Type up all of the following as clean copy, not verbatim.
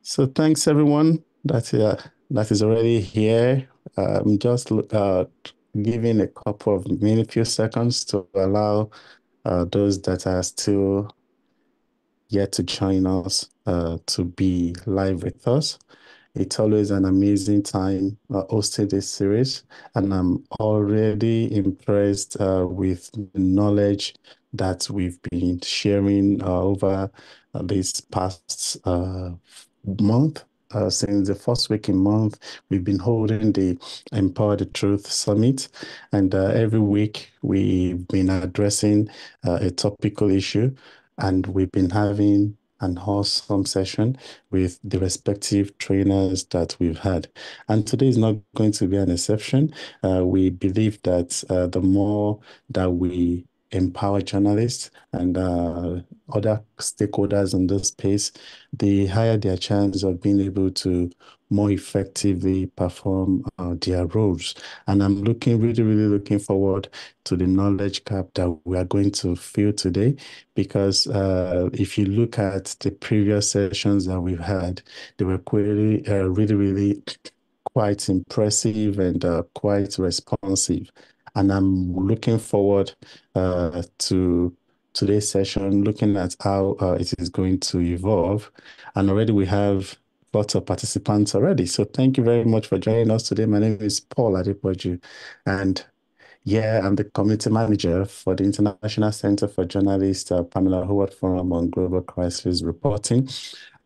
So thanks everyone that is already here. Just giving a couple of few seconds to allow those that are still yet to join us to be live with us. It's always an amazing time hosting this series, and I'm already impressed with the knowledge that we've been sharing over this past month. Since the first week in month, we've been holding the Empower the Truth Summit, and every week we've been addressing a topical issue, and we've been having an awesome session with the respective trainers that we've had. And today is not going to be an exception. We believe that the more that we empower journalists and other stakeholders in this space, the higher their chance of being able to more effectively perform their roles. And I'm really looking forward to the knowledge gap that we are going to fill today, because if you look at the previous sessions that we've had, they were really quite impressive and quite responsive. And I'm looking forward to today's session, looking at how it is going to evolve. And already we have lots of participants already. So thank you very much for joining us today. My name is Paul Adepoju, and yeah, I'm the community manager for the International Center for Journalists Pamela Howard Forum on Global Crisis Reporting.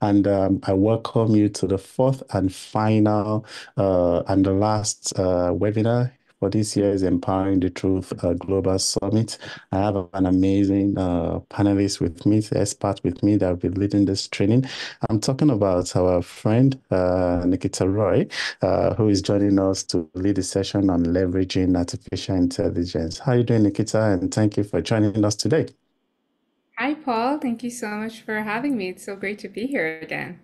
And I welcome you to the fourth and final and the last webinar for this year's Empowering the Truth Global Summit. I have an amazing panelist with me, expert with me that will be leading this training. I'm talking about our friend Nikita Roy, who is joining us to lead the session on leveraging artificial intelligence. How are you doing, Nikita? And thank you for joining us today. Hi, Paul. Thank you so much for having me. It's so great to be here again.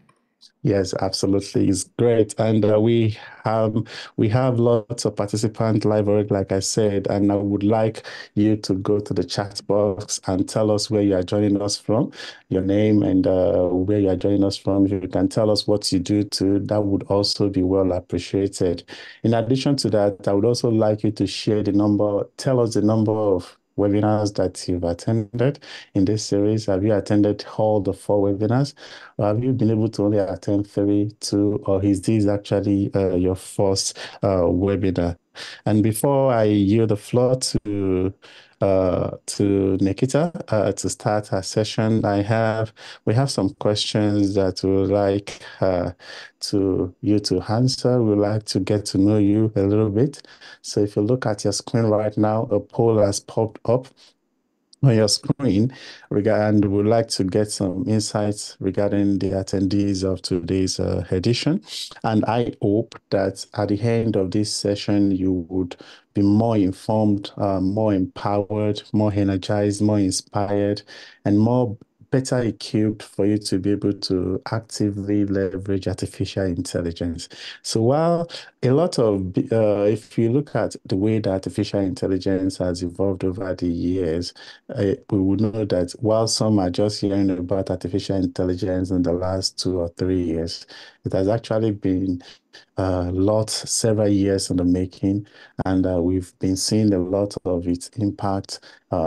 Yes, absolutely. It's great. And we have lots of participants live already, like I said, and I would like you to go to the chat box and tell us where you are joining us from, your name and where you are joining us from. If you can tell us what you do too, that would also be well appreciated. In addition to that, I would also like you to share tell us the number of webinars that you've attended in this series. Have you attended all the four webinars? Have you been able to only attend three, two, or is this actually your first webinar? And before I yield the floor to Nikita to start our session, we have some questions that we would like to you to answer. We'd like to get to know you a little bit. So if you look at your screen right now, a poll has popped up on your screen and would like to get some insights regarding the attendees of today's edition. And I hope that at the end of this session, you would be more informed, more empowered, more energized, more inspired, and more better equipped for you to be able to actively leverage artificial intelligence. So while a lot of, if you look at the way that artificial intelligence has evolved over the years, we would know that while some are just hearing about artificial intelligence in the last 2 or 3 years, it has actually been several years in the making, and we've been seeing a lot of its impact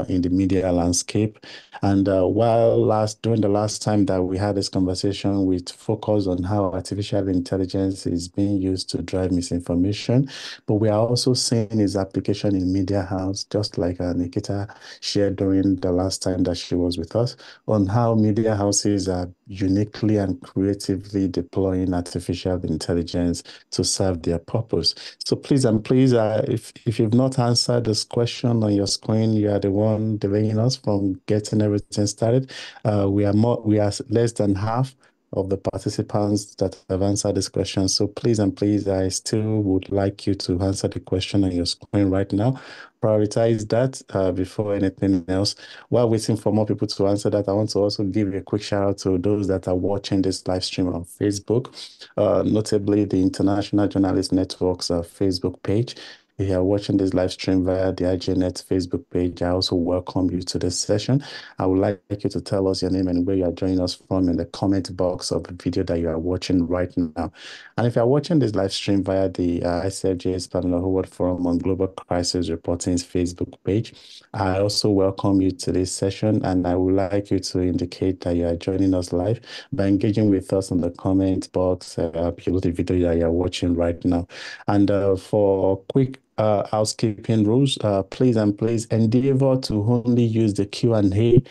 in the media landscape. And during the last time that we had this conversation, we focused on how artificial intelligence is being used to drive misinformation, but we are also seeing its application in media house, just like Nikita shared during the last time that she was with us, on how media houses are uniquely and creatively deploying artificial intelligence to serve their purpose. So please, if you've not answered this question on your screen, you are the one delaying us from getting everything started. We are less than half of the participants that have answered this question. So please, I still would like you to answer the question on your screen right now. Prioritize that before anything else. While waiting for more people to answer that, I want to also give a quick shout out to those that are watching this live stream on Facebook, notably the International Journalist Network's Facebook page. you are watching this live stream via the IGNet Facebook page, I also welcome you to this session. I would like you to tell us your name and where you are joining us from in the comment box of the video that you are watching right now. And if you are watching this live stream via the ICFJ's Partner Forward Forum on Global Crisis Reporting's Facebook page, I also welcome you to this session, and I would like you to indicate that you are joining us live by engaging with us in the comment box below the video that you're watching right now. And for quick housekeeping rules, please endeavor to only use the Q&A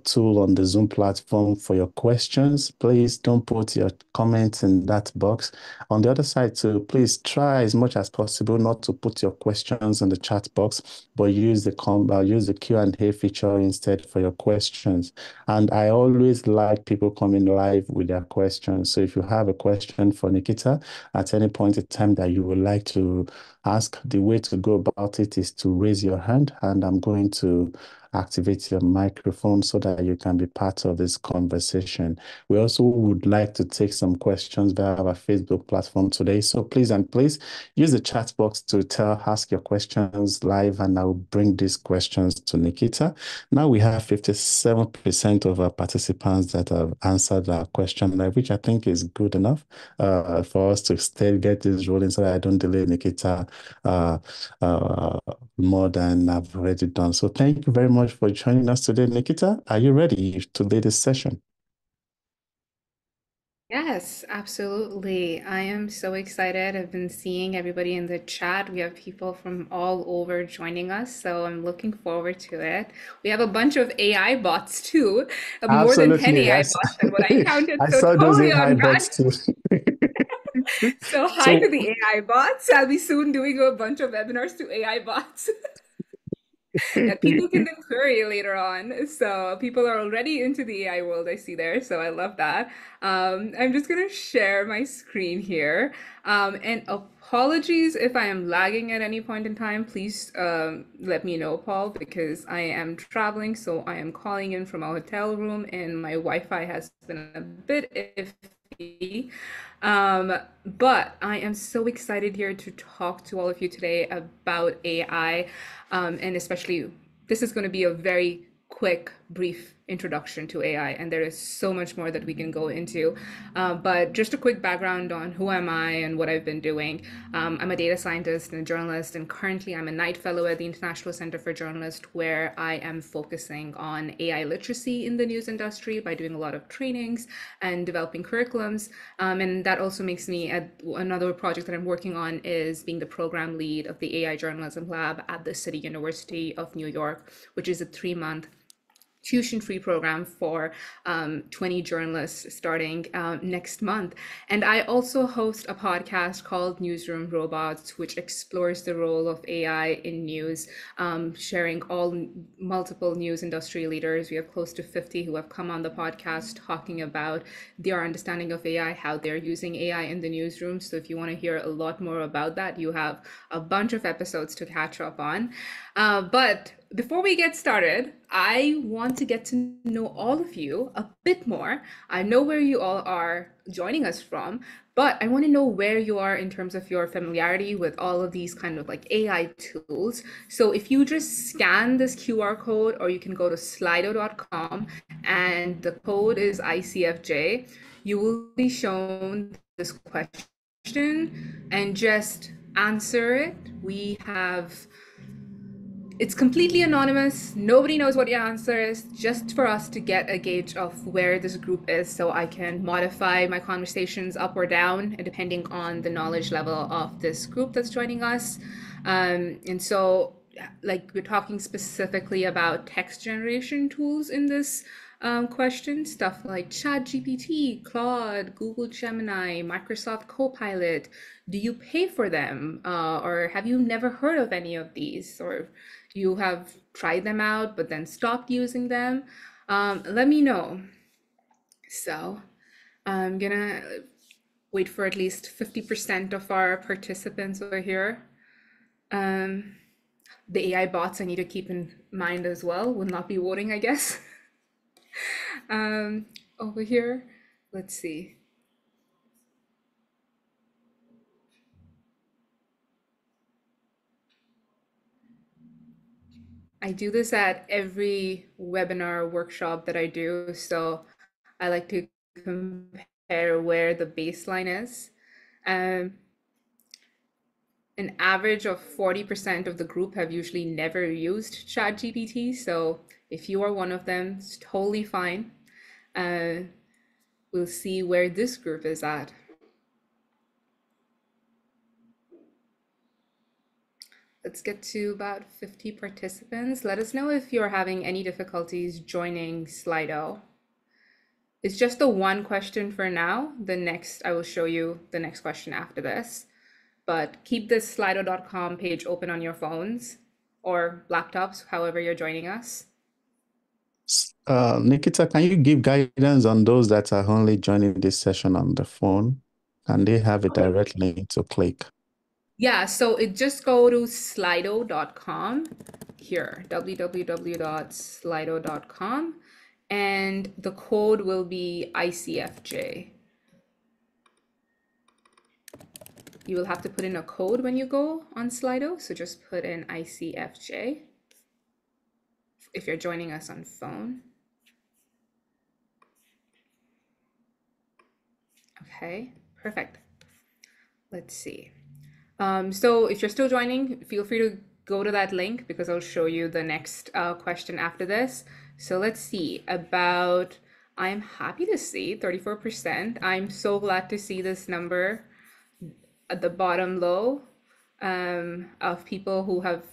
tool on the Zoom platform for your questions. Please don't put your comments in that box. On the other side too, please try as much as possible not to put your questions in the chat box, but use the Q&A feature instead for your questions. And I always like people coming live with their questions. So if you have a question for Nikita at any point in time that you would like to ask, the way to go about it is to raise your hand, and I'm going to activate your microphone so that you can be part of this conversation. We also would like to take some questions via our Facebook platform today. So please use the chat box to ask your questions live, and I'll bring these questions to Nikita. Now we have 57% of our participants that have answered our question live, which I think is good enough for us to still get this rolling so that I don't delay Nikita uh, uh, more than I've already done. So thank you very much for joining us today, Nikita. Are you ready to lead this session? Yes, absolutely. I am so excited. I've been seeing everybody in the chat. We have people from all over joining us, so I'm looking forward to it. We have a bunch of AI bots too, more than 10 Absolutely. AI bots than what I counted, I so saw those totally AI on bots brand. too. So hi to So the AI bots. I'll be soon doing a bunch of webinars to AI bots. That people can then query later on. So people are already into the AI world, I see there. So I love that. I'm just gonna share my screen here. And apologies if I am lagging at any point in time. Please let me know, Paul, because I am traveling. So I am calling in from a hotel room and my Wi-Fi has been a bit iffy. But I am so excited here to talk to all of you today about AI, and especially this is going to be a very quick, brief introduction to AI, and there is so much more that we can go into. But just a quick background on who am I and what I've been doing. I'm a data scientist and a journalist, and currently I'm a Knight Fellow at the International Center for Journalists, where I am focusing on AI literacy in the news industry by doing a lot of trainings and developing curriculums. And that also makes me, another project that I'm working on is being the program lead of the AI Journalism Lab at the City University of New York, which is a 3-month tuition-free program for 20 journalists starting next month. And I also host a podcast called Newsroom Robots, which explores the role of AI in news, sharing multiple news industry leaders. We have close to 50 who have come on the podcast talking about their understanding of AI, how they're using AI in the newsroom. So if you want to hear a lot more about that, you have a bunch of episodes to catch up on. But before we get started, I want to get to know all of you a bit more. I know where you all are joining us from, but I want to know where you are in terms of your familiarity with all of these kind of like AI tools. So if you just scan this QR code, or you can go to slido.com and the code is ICFJ, you will be shown this question and just answer it. It's completely anonymous. Nobody knows what your answer is, just for us to get a gauge of where this group is so I can modify my conversations up or down depending on the knowledge level of this group that's joining us. And so, like, we're talking specifically about text generation tools in this question, stuff like ChatGPT, Claude, Google Gemini, Microsoft Copilot. Do you pay for them? Or have you never heard of any of these? Or you have tried them out but then stopped using them? Let me know. So I'm gonna wait for at least 50% of our participants over here. Um, the AI bots I need to keep in mind as well will not be voting, I guess. Over here, let's see. I do this at every webinar workshop that I do. So I like to compare where the baseline is. Um, an average of 40% of the group have usually never used ChatGPT. So if you are one of them, it's totally fine. Uh, we'll see where this group is at. Let's get to about 50 participants. Let us know if you're having any difficulties joining Slido. It's just the one question for now. The next, I will show you the next question after this. But keep this slido.com page open on your phones or laptops, however you're joining us. Nikita, can you give guidance on those that are only joining this session on the phone? Can they have a Okay. direct link to click? Yeah, so it just go to slido.com here, www.slido.com, and the code will be ICFJ. You will have to put in a code when you go on Slido, so just put in ICFJ if you're joining us on phone. Okay, perfect. Let's see. So if you're still joining, feel free to go to that link because I'll show you the next question after this. So let's see about, I'm happy to see 34%. I'm so glad to see this number at the bottom low of people who have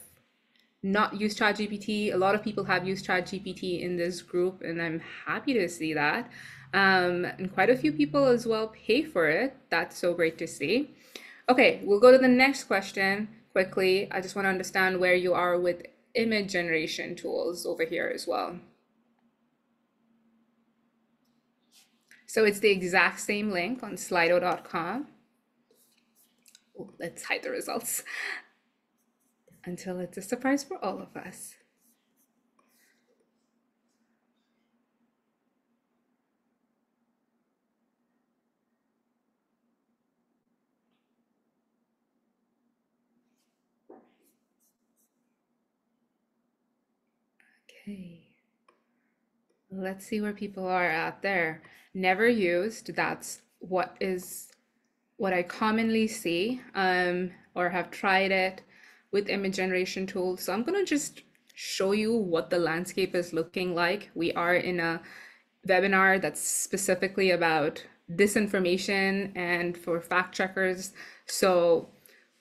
not used ChatGPT. A lot of people have used ChatGPT in this group, and I'm happy to see that. And quite a few people as well pay for it. That's so great to see. Okay, we'll go to the next question quickly. I just want to understand where you are with image generation tools over here as well. So it's the exact same link on slido.com. Let's hide the results until it's a surprise for all of us. Okay. Let's see where people are out there. Never used, that's what I commonly see or have tried it with image generation tools. So I'm gonna just show you what the landscape is looking like. We are in a webinar that's specifically about disinformation and for fact checkers. So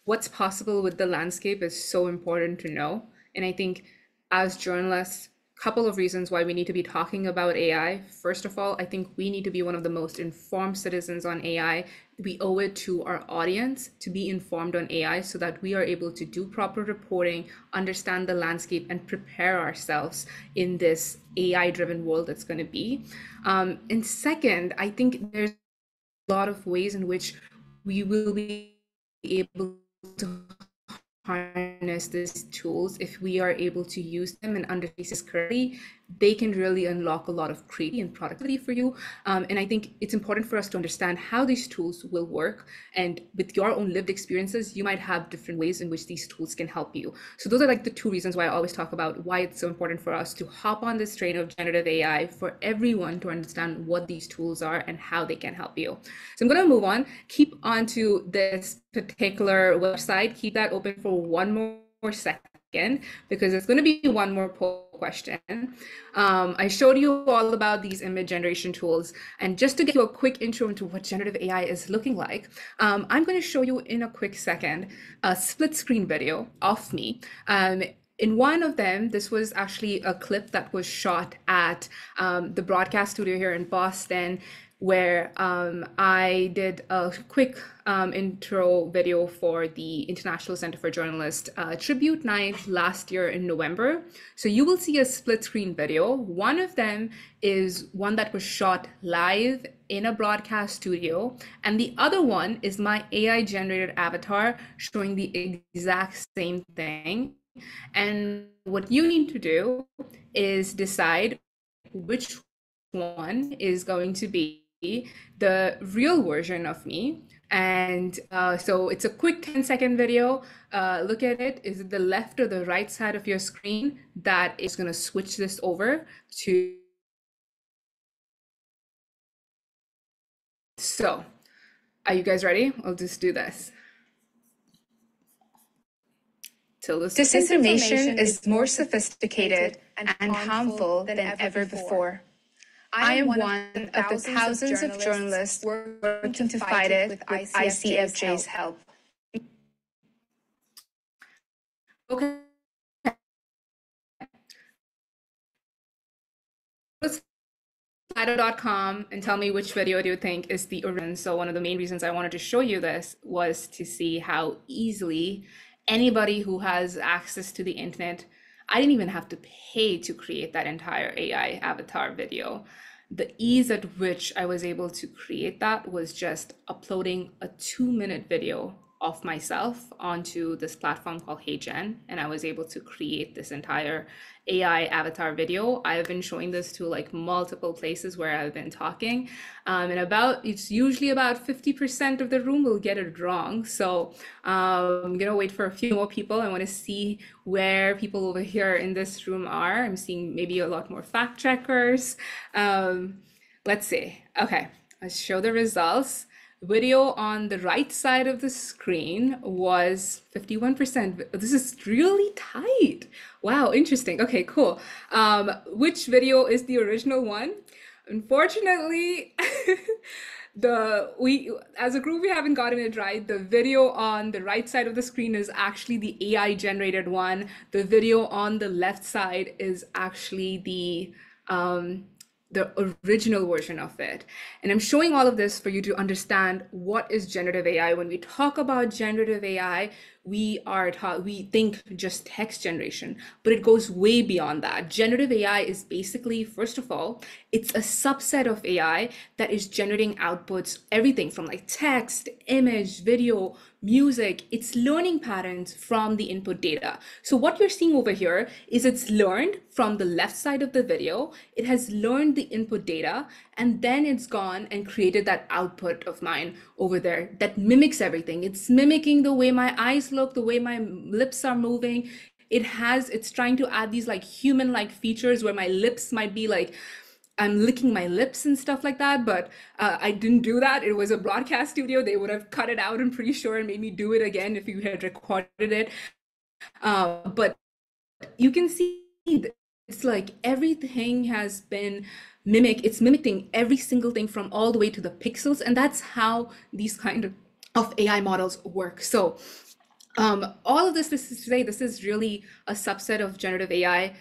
what's possible with the landscape is so important to know. And I think as journalists, a couple of reasons why we need to be talking about AI. First of all, I think we need to be one of the most informed citizens on AI. We owe it to our audience to be informed on AI so that we are able to do proper reporting, understand the landscape, and prepare ourselves in this AI driven world that's going to be. And second, I think there's a lot of ways in which we will be able to harness these tools. If we are able to use them and understand this correctly, they can really unlock a lot of creativity and productivity for you. And I think it's important for us to understand how these tools will work. And with your own lived experiences, you might have different ways in which these tools can help you. So those are like the two reasons why I always talk about why it's so important for us to hop on this train of generative AI for everyone to understand what these tools are and how they can help you. So I'm going to move on, keep on to this particular website, keep that open for one more second because it's going to be one more poll question. I showed you all about these image generation tools, and just to give you a quick intro into what generative AI is looking like, I'm going to show you in a quick second a split screen video of me. In one of them, this was actually a clip that was shot at the broadcast studio here in Boston, where I did a quick intro video for the International Center for Journalists tribute night last year in November. So you will see a split screen video. One of them is one that was shot live in a broadcast studio, and the other one is my AI generated avatar showing the exact same thing. And what you need to do is decide which one is going to be the real version of me. And so it's a quick 10-second video. Look at it. Is it the left or the right side of your screen that is going to switch this over to? So, are you guys ready? I'll just do this. Disinformation is more sophisticated and harmful than ever before. I am one of the thousands of journalists working to fight it with ICFJ's help. Okay. Slido.com and tell me which video do you think is the original. So one of the main reasons I wanted to show you this was to see how easily anybody who has access to the internet, I didn't even have to pay to create that entire AI avatar video. The ease at which I was able to create that was just uploading a 2-minute video of myself onto this platform called HeyGen, and I was able to create this entire AI avatar video. I've been showing this to like multiple places where I've been talking, and it's usually about 50% of the room will get it wrong. So I'm gonna wait for a few more people. I want to see where people over here in this room are. I'm seeing maybe a lot more fact checkers. Let's see. Okay, let's show the results. Video on the right side of the screen was 51%. This is really tight. Wow, interesting. Okay, cool. Which video is the original one? Unfortunately, we as a group we haven't gotten it right. The video on the right side of the screen is actually the AI generated one. The video on the left side is actually the original version of it. And I'm showing all of this for you to understand what is generative AI. When we talk about generative AI, we think just text generation, but it goes way beyond that. Generative AI is basically, first of all, it's a subset of AI that is generating outputs, everything from like text, image, video, music. It's learning patterns from the input data. So what you're seeing over here is it's learned from the left side of the video. It has learned the input data, and then it's gone and created that output of mine over there that mimics everything. It's mimicking the way my eyes look, the way my lips are moving. It's trying to add these like human-like features where my lips might be like, I'm licking my lips and stuff like that, but I didn't do that. It was a broadcast studio. They would have cut it out, I'm pretty sure, and made me do it again if you had recorded it. But you can see it's like everything has been mimicked. It's mimicking every single thing from all the way to the pixels, and that's how these kind of AI models work. So all of this is to say, this is really a subset of generative AI.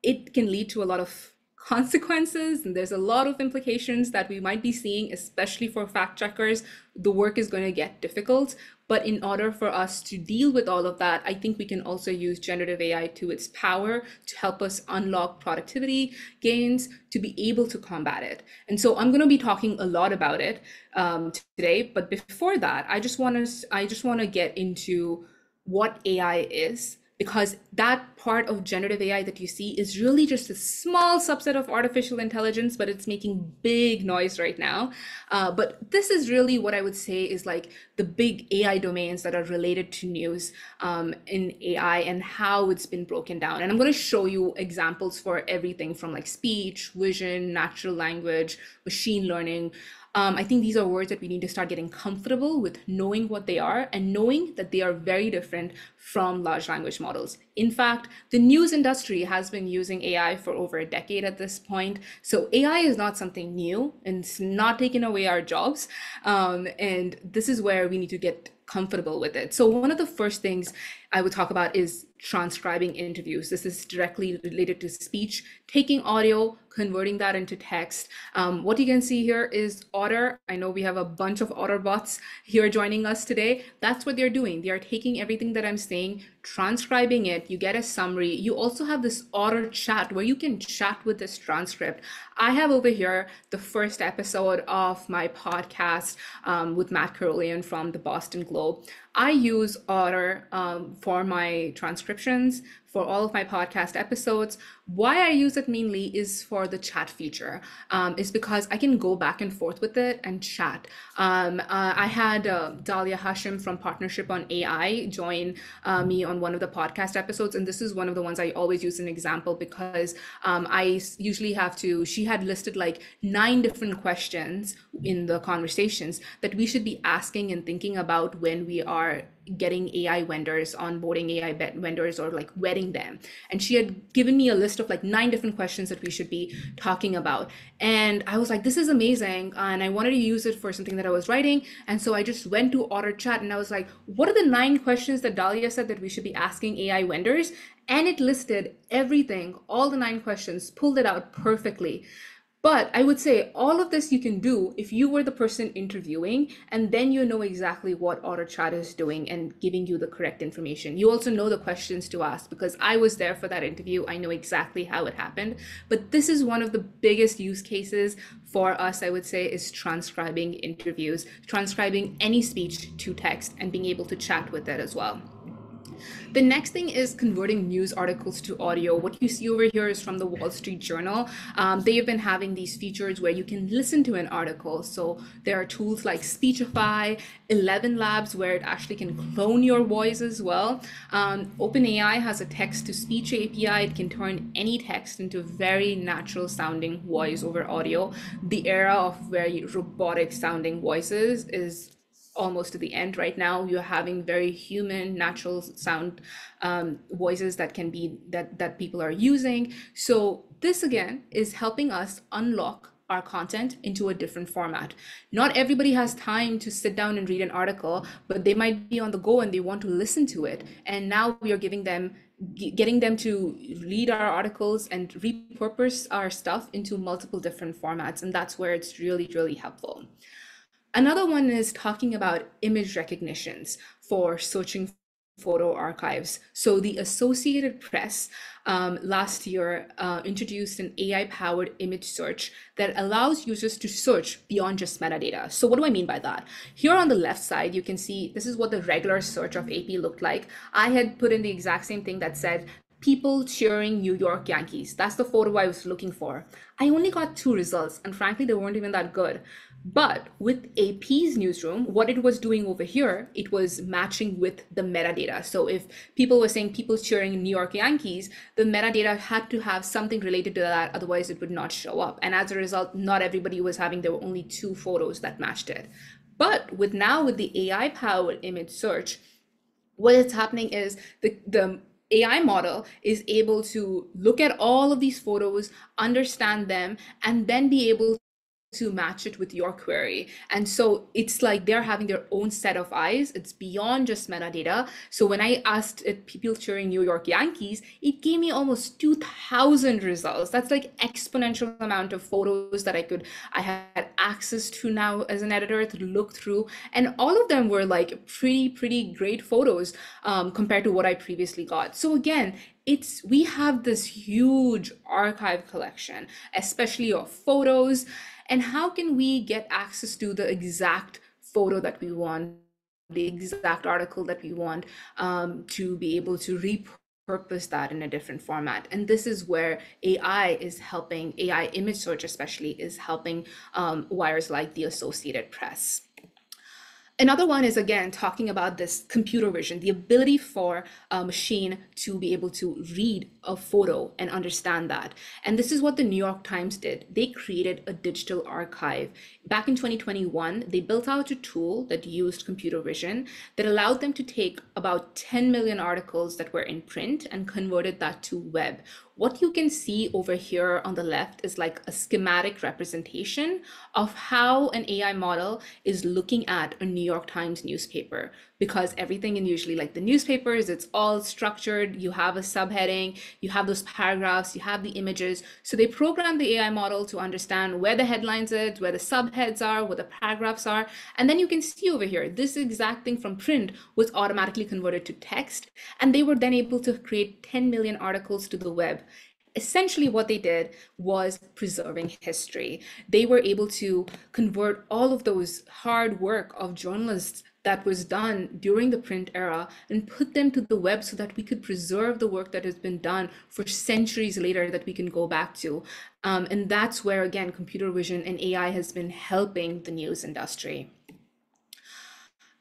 It can lead to a lot of consequences, and there's a lot of implications that we might be seeing, especially for fact checkers. The work is going to get difficult, but in order for us to deal with all of that, I think we can also use generative AI to its power to help us unlock productivity gains to be able to combat it. And so I'm going to be talking a lot about it today. But before that, I just want to get into what AI is, because that part of generative AI that you see is really just a small subset of artificial intelligence, but it's making big noise right now. But this is really what I would say is like the big AI domains that are related to news in AI and how it's been broken down. And I'm going to show you examples for everything from like speech, vision, natural language, machine learning. I think these are words that we need to start getting comfortable with knowing what they are and knowing that they are very different from large language models. In fact, the news industry has been using AI for over a decade at this point. So AI is not something new, and it's not taking away our jobs. And this is where we need to get comfortable with it. So one of the first things I would talk about is transcribing interviews. This is directly related to speech, taking audio, converting that into text. What you can see here is Otter. I know we have a bunch of Otter bots here joining us today. That's what they're doing. They are taking everything that I'm saying, transcribing it. You get a summary. You also have this Otter chat where you can chat with this transcript. I have over here the first episode of my podcast with Matt Carolean from the Boston Globe. I use Otter for my transcriptions, for all of my podcast episodes. Why I use it mainly is for the chat feature, is because I can go back and forth with it and chat. I had Dalia Hashim from Partnership on AI join me on one of the podcast episodes, and this is one of the ones I always use an example because usually have to, she had listed like 9 different questions in the conversations that we should be asking and thinking about when we are getting AI vendors, onboarding AI vendors, or like vetting them. And she had given me a list of like 9 different questions that we should be talking about. And I was like, this is amazing. And I wanted to use it for something that I was writing. And so I just went to Otter Chat and I was like, what are the 9 questions that Dahlia said that we should be asking AI vendors? And it listed everything, all the 9 questions, pulled it out perfectly. But I would say all of this you can do if you were the person interviewing, and then you know exactly what AutoChat is doing and giving you the correct information. You also know the questions to ask because I was there for that interview. I know exactly how it happened. But this is one of the biggest use cases for us, I would say, is transcribing interviews, transcribing any speech to text and being able to chat with it as well. The next thing is converting news articles to audio. What you see over here is from the Wall Street Journal. They have been having these features where you can listen to an article. So there are tools like Speechify, 11 Labs, where it actually can clone your voice as well. OpenAI has a text-to-speech API. It can turn any text into very natural sounding voice over audio. The era of very robotic sounding voices is almost to the end right now. You're having very human, natural sound voices that can be that people are using. So this again is helping us unlock our content into a different format. Not everybody has time to sit down and read an article, but they might be on the go and they want to listen to it. And now we are getting them to read our articles and repurpose our stuff into multiple different formats. And that's where it's really, really helpful. Another one is talking about image recognitions for searching photo archives. So the Associated Press last year introduced an AI-powered image search that allows users to search beyond just metadata. So what do I mean by that? Here on the left side, you can see this is what the regular search of AP looked like. I had put in the exact same thing that said, people cheering New York Yankees. That's the photo I was looking for. I only got 2 results, and frankly, they weren't even that good. But with AP's newsroom, what it was doing over here, it was matching with the metadata. So if people were saying people cheering New York Yankees, the metadata had to have something related to that, otherwise it would not show up. And as a result, not everybody was having, there were only 2 photos that matched it. But with the AI-powered image search, what is happening is the AI model is able to look at all of these photos, understand them, and then be able to match it with your query. And so it's like they're having their own set of eyes. It's beyond just metadata. So when I asked people cheering New York Yankees, it gave me almost 2,000 results. That's like exponential amount of photos that I had access to now as an editor to look through. And all of them were like pretty great photos compared to what I previously got. So again, we have this huge archive collection, especially of photos. And how can we get access to the exact photo that we want, the exact article that we want, to be able to repurpose that in a different format? And this is where AI is helping, AI image search especially is helping wires like the Associated Press. Another one is, again, talking about this computer vision, the ability for a machine to be able to read a photo and understand that. And this is what the New York Times did. They created a digital archive. Back in 2021, they built out a tool that used computer vision that allowed them to take about 10 million articles that were in print and converted that to web. What you can see over here on the left is like a schematic representation of how an AI model is looking at a New York Times newspaper, because everything in usually like the newspapers, it's all structured. You have a subheading, you have those paragraphs, you have the images. So they programmed the AI model to understand where the headlines are, where the subheads are, where the paragraphs are. And then you can see over here, this exact thing from print was automatically converted to text. And they were then able to create 10 million articles to the web. essentially what they did was preserving history. They were able to convert all of those hard work of journalists that was done during the print era and put them to the web so that we could preserve the work that has been done for centuries later that we can go back to. And that's where, again, computer vision and AI has been helping the news industry.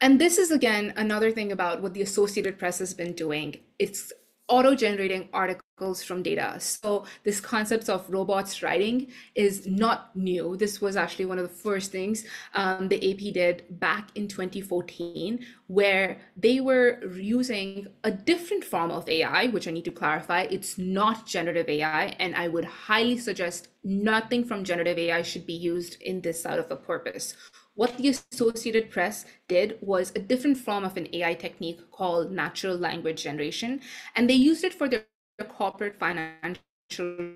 And this is, again, another thing about what the Associated Press has been doing. It's auto-generating articles from data. So this concept of robots writing is not new. This was actually one of the first things the AP did back in 2014, where they were using a different form of AI, which I need to clarify. It's not generative AI, and I would highly suggest nothing from generative AI should be used in this out of a purpose. What the Associated Press did was a different form of an AI technique called natural language generation, and they used it for their corporate financial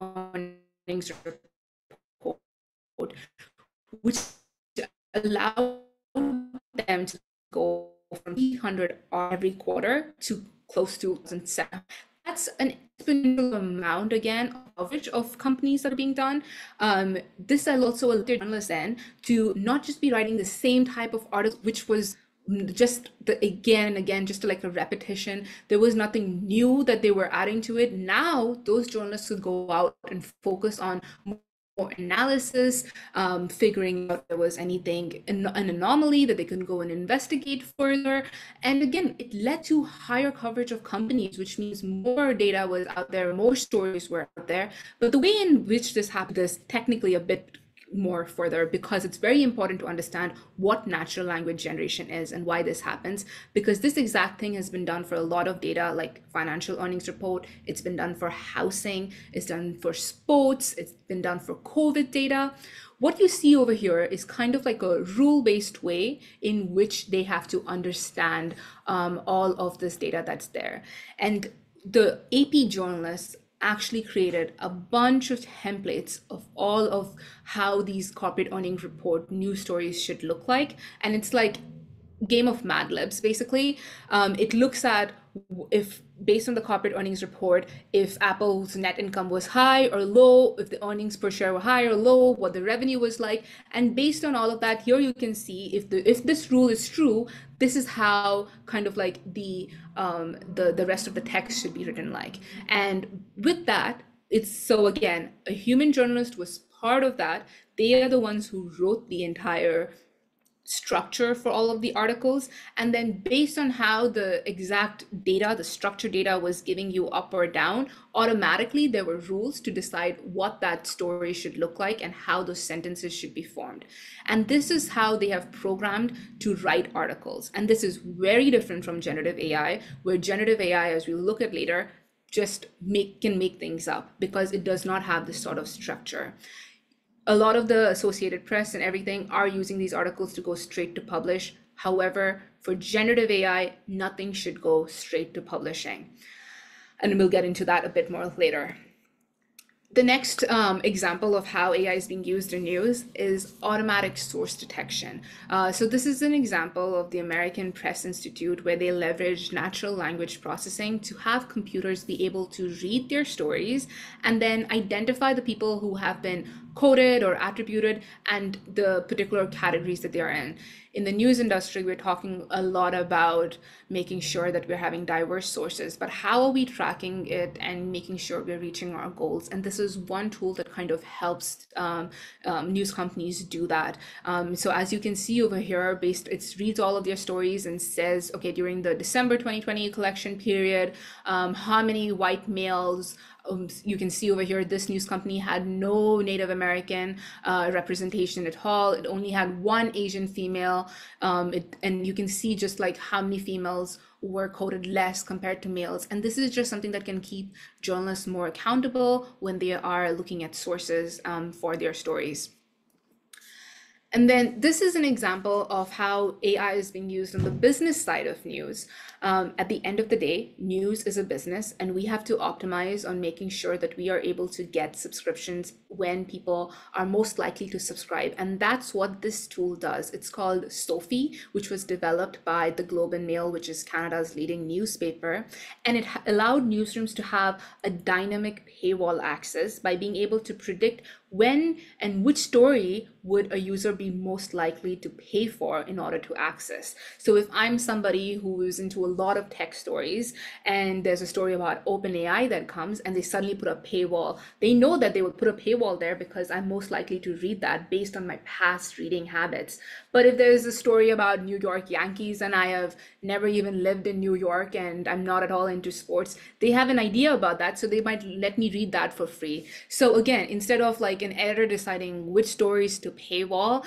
earnings report, which allowed them to go from 300 every quarter to close to 1,007. That's an exponential amount, again, of coverage of companies that are being done. This also allowed journalists then to not just be writing the same type of article, which was just again and again, just like a repetition. There was nothing new that they were adding to it. Now those journalists could go out and focus on more analysis, figuring out if there was anything, an anomaly that they can go and investigate further. And again, it led to higher coverage of companies, which means more data was out there, more stories were out there. But the way in which this happened is technically a bit more further, because it's very important to understand what natural language generation is and why this happens, because this exact thing has been done for a lot of data like financial earnings report. It's been done for housing, it's done for sports, it's been done for COVID data. What you see over here is kind of like a rule-based way in which they have to understand all of this data that's there. And the AP journalists actually created a bunch of templates of all of how these corporate earnings report news stories should look like. And it's like game of Mad Libs, basically. It looks at if, based on the corporate earnings report, if Apple's net income was high or low, if the earnings per share were high or low, what the revenue was like. And based on all of that, here you can see if this rule is true, this is how kind of like the rest of the text should be written like. And with that, it's so again, a human journalist was part of that. They are the ones who wrote the entire structure for all of the articles, and then based on how the exact data, the structured data was giving you up or down, automatically there were rules to decide what that story should look like and how those sentences should be formed. And this is how they have programmed to write articles. And this is very different from generative AI, where generative AI, as we look at later, just can make things up because it does not have this sort of structure. A lot of the Associated Press and everything are using these articles to go straight to publish. However, for generative AI, nothing should go straight to publishing. And we'll get into that a bit more later. The next example of how AI is being used in news is automatic source detection. So this is an example of the American Press Institute, where they leverage natural language processing to have computers be able to read their stories and then identify the people who have been quoted or attributed and the particular categories that they are in. In the news industry, we're talking a lot about making sure that we're having diverse sources, but how are we tracking it and making sure we're reaching our goals? And this is one tool that kind of helps news companies do that. So as you can see over here, it reads all of their stories and says, okay, during the December 2020 collection period, how many white males. You can see over here, this news company had no Native American representation at all. It only had one Asian female. And you can see just like how many females were quoted less compared to males. And this is just something that can keep journalists more accountable when they are looking at sources for their stories. And then this is an example of how AI is being used on the business side of news. At the end of the day, news is a business, and we have to optimize on making sure that we are able to get subscriptions when people are most likely to subscribe. And that's what this tool does. It's called Sophie, which was developed by the Globe and Mail, which is Canada's leading newspaper. And it allowed newsrooms to have a dynamic paywall access by being able to predict when and which story would a user be most likely to pay for in order to access. So if I'm somebody who is into a lot of tech stories and there's a story about OpenAI that comes and they suddenly put a paywall, they know that they will put a paywall there because I'm most likely to read that based on my past reading habits. But if there's a story about New York Yankees and I have never even lived in New York and I'm not at all into sports, they have an idea about that, so they might let me read that for free. So again, instead of like an editor deciding which stories to paywall,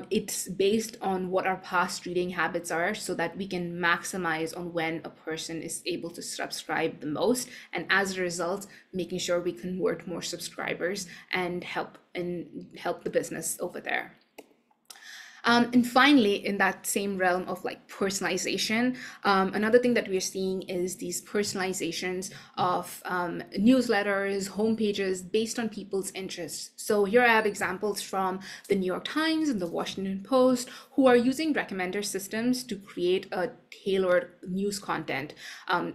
it's based on what our past reading habits are so that we can maximize on when a person is able to subscribe the most. And as a result, making sure we convert more subscribers and help the business over there. And finally, in that same realm of like personalization, another thing that we're seeing is these personalizations of newsletters, homepages based on people's interests. So here I have examples from the New York Times and the Washington Post, who are using recommender systems to create a tailored news content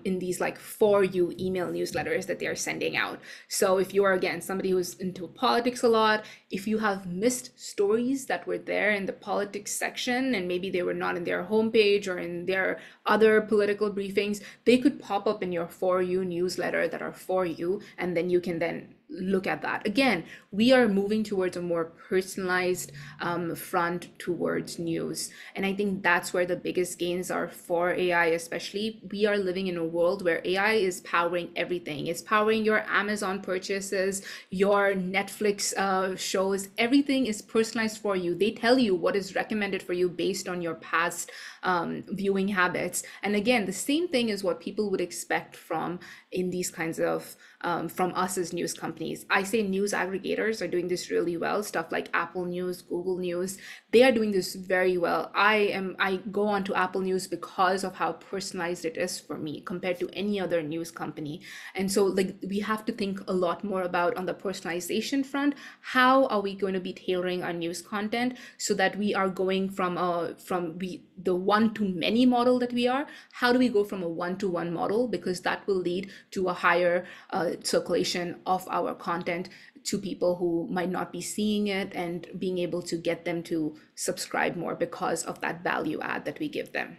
in these like for you email newsletters that they are sending out. So if you are, again, somebody who's into politics a lot, if you have missed stories that were there in the politics section and maybe they were not in their homepage or in their other political briefings, they could pop up in your for you newsletter that are for you, and then you can then look at that. Again, we are moving towards a more personalized front towards news. And I think that's where the biggest gains are for AI, especially. We are living in a world where AI is powering everything. It's powering your Amazon purchases, your Netflix shows, everything is personalized for you. They tell you what is recommended for you based on your past viewing habits. And again, the same thing is what people would expect from in these kinds of from us as news companies. I say news aggregators are doing this really well. Stuff like Apple News, Google News, they are doing this very well. I go on to Apple News because of how personalized it is for me compared to any other news company. And so like we have to think a lot more about on the personalization front, how are we going to be tailoring our news content so that we are going from the one-to-many model that we are, how do we go from a one-to-one model? Because that will lead to a higher circulation of our content to people who might not be seeing it and being able to get them to subscribe more because of that value add that we give them.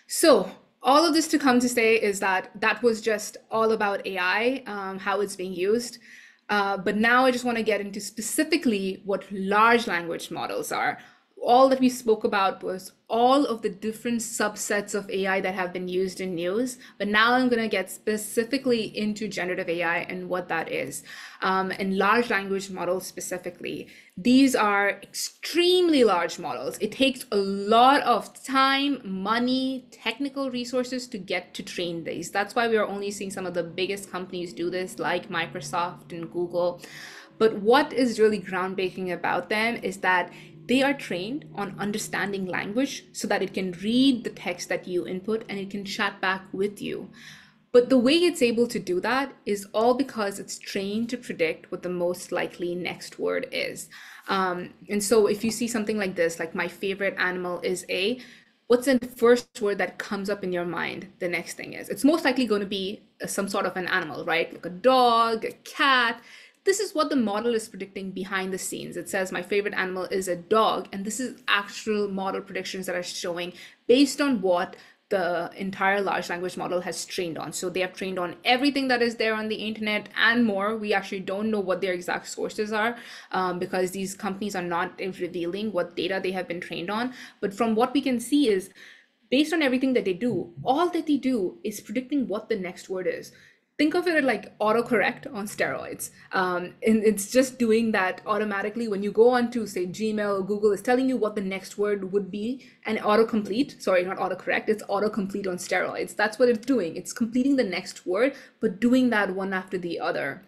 So all of this to come to say is that was just all about AI, how it's being used. But now I just want to get into specifically what large language models are. All that we spoke about was all of the different subsets of AI that have been used in news, but now I'm going to get specifically into generative AI and what that is, and large language models specifically. These are extremely large models. It takes a lot of time, money, technical resources to get to train these. That's why we are only seeing some of the biggest companies do this, like Microsoft and Google. But what is really groundbreaking about them is that they are trained on understanding language so that it can read the text that you input and it can chat back with you. But the way it's able to do that is all because it's trained to predict what the most likely next word is. And so if you see something like this, like my favorite animal is a, what's the first word that comes up in your mind? The next thing is, it's most likely going to be some sort of an animal, right? Like a dog, a cat. This is what the model is predicting behind the scenes. It says my favorite animal is a dog, and this is actual model predictions that are showing based on what the entire large language model has trained on. So they have trained on everything that is there on the internet and more. We actually don't know what their exact sources are because these companies are not revealing what data they have been trained on. But from what we can see is, based on everything that they do, all that they do is predicting what the next word is. Think of it like autocorrect on steroids. And it's just doing that automatically. When you go on to say Gmail or Google, is telling you what the next word would be, and autocomplete, sorry, not autocorrect, it's autocomplete on steroids. That's what it's doing. It's completing the next word, but doing that one after the other.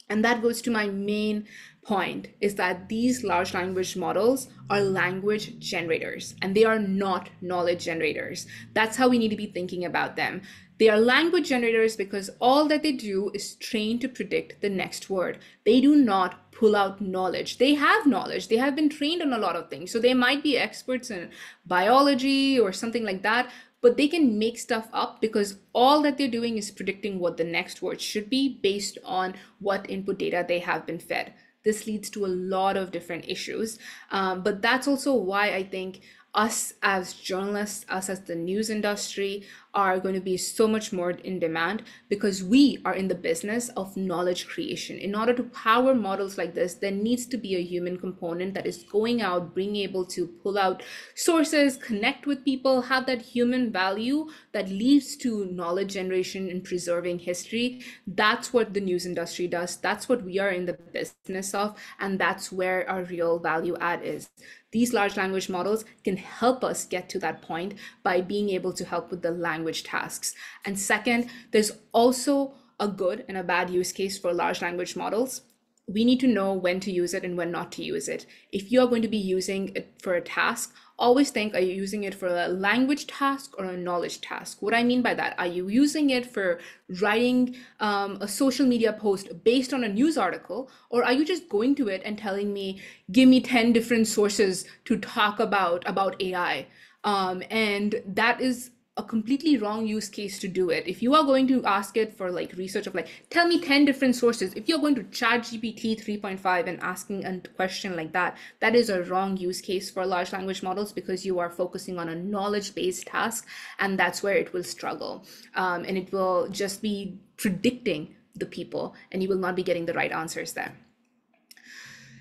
And that goes to my main point, is that these large language models are language generators and they are not knowledge generators. That's how we need to be thinking about them. They are language generators because all that they do is train to predict the next word. They do not pull out knowledge. They have knowledge. They have been trained on a lot of things. So they might be experts in biology or something like that, but they can make stuff up because all that they're doing is predicting what the next word should be based on what input data they have been fed. This leads to a lot of different issues. But that's also why I think us as journalists, us as the news industry, are going to be so much more in demand because we are in the business of knowledge creation. In order to power models like this, there needs to be a human component that is going out, being able to pull out sources, connect with people, have that human value that leads to knowledge generation and preserving history. That's what the news industry does. That's what we are in the business of. And that's where our real value add is. These large language models can help us get to that point by being able to help with the language tasks. And second, there's also a good and a bad use case for large language models. We need to know when to use it and when not to use it. If you are going to be using it for a task, always think, are you using it for a language task or a knowledge task? What I mean by that, are you using it for writing a social media post based on a news article, or are you just going to it and telling me, give me 10 different sources to talk about AI? And that is a completely wrong use case to do it. If you are going to ask it for like research of like, tell me 10 different sources, if you're going to chat GPT 3.5 and asking a question like that, that is a wrong use case for large language models because you are focusing on a knowledge-based task, and that's where it will struggle. And it will just be predicting the people, and you will not be getting the right answers there.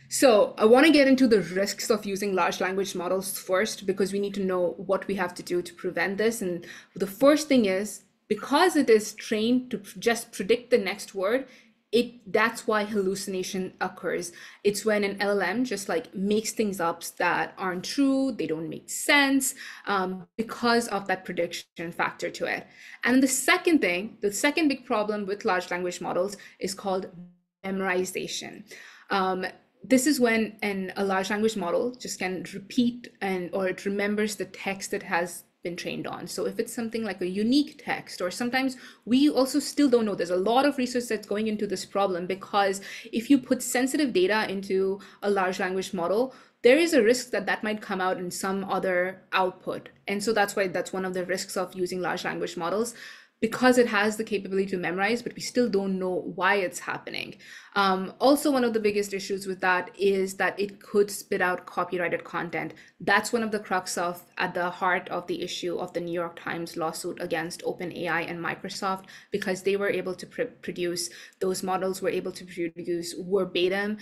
So I want to get into the risks of using large language models first, because we need to know what we have to do to prevent this. And the first thing is, because it is trained to just predict the next word, that's why hallucination occurs. It's when an LLM just like makes things up that aren't true, they don't make sense, because of that prediction factor to it. And the second thing, the second big problem with large language models is called memorization. This is when a large language model just can repeat or it remembers the text it has been trained on. So if it's something like a unique text, or sometimes we also still don't know, there's a lot of research that's going into this problem, because if you put sensitive data into a large language model, there is a risk that that might come out in some other output. And so that's why that's one of the risks of using large language models, because it has the capability to memorize, but we still don't know why it's happening. Also, one of the biggest issues with that is that it could spit out copyrighted content. That's one of the crux of, at the heart of the issue of the New York Times lawsuit against OpenAI and Microsoft, because they were able to produce, those models were able to produce verbatim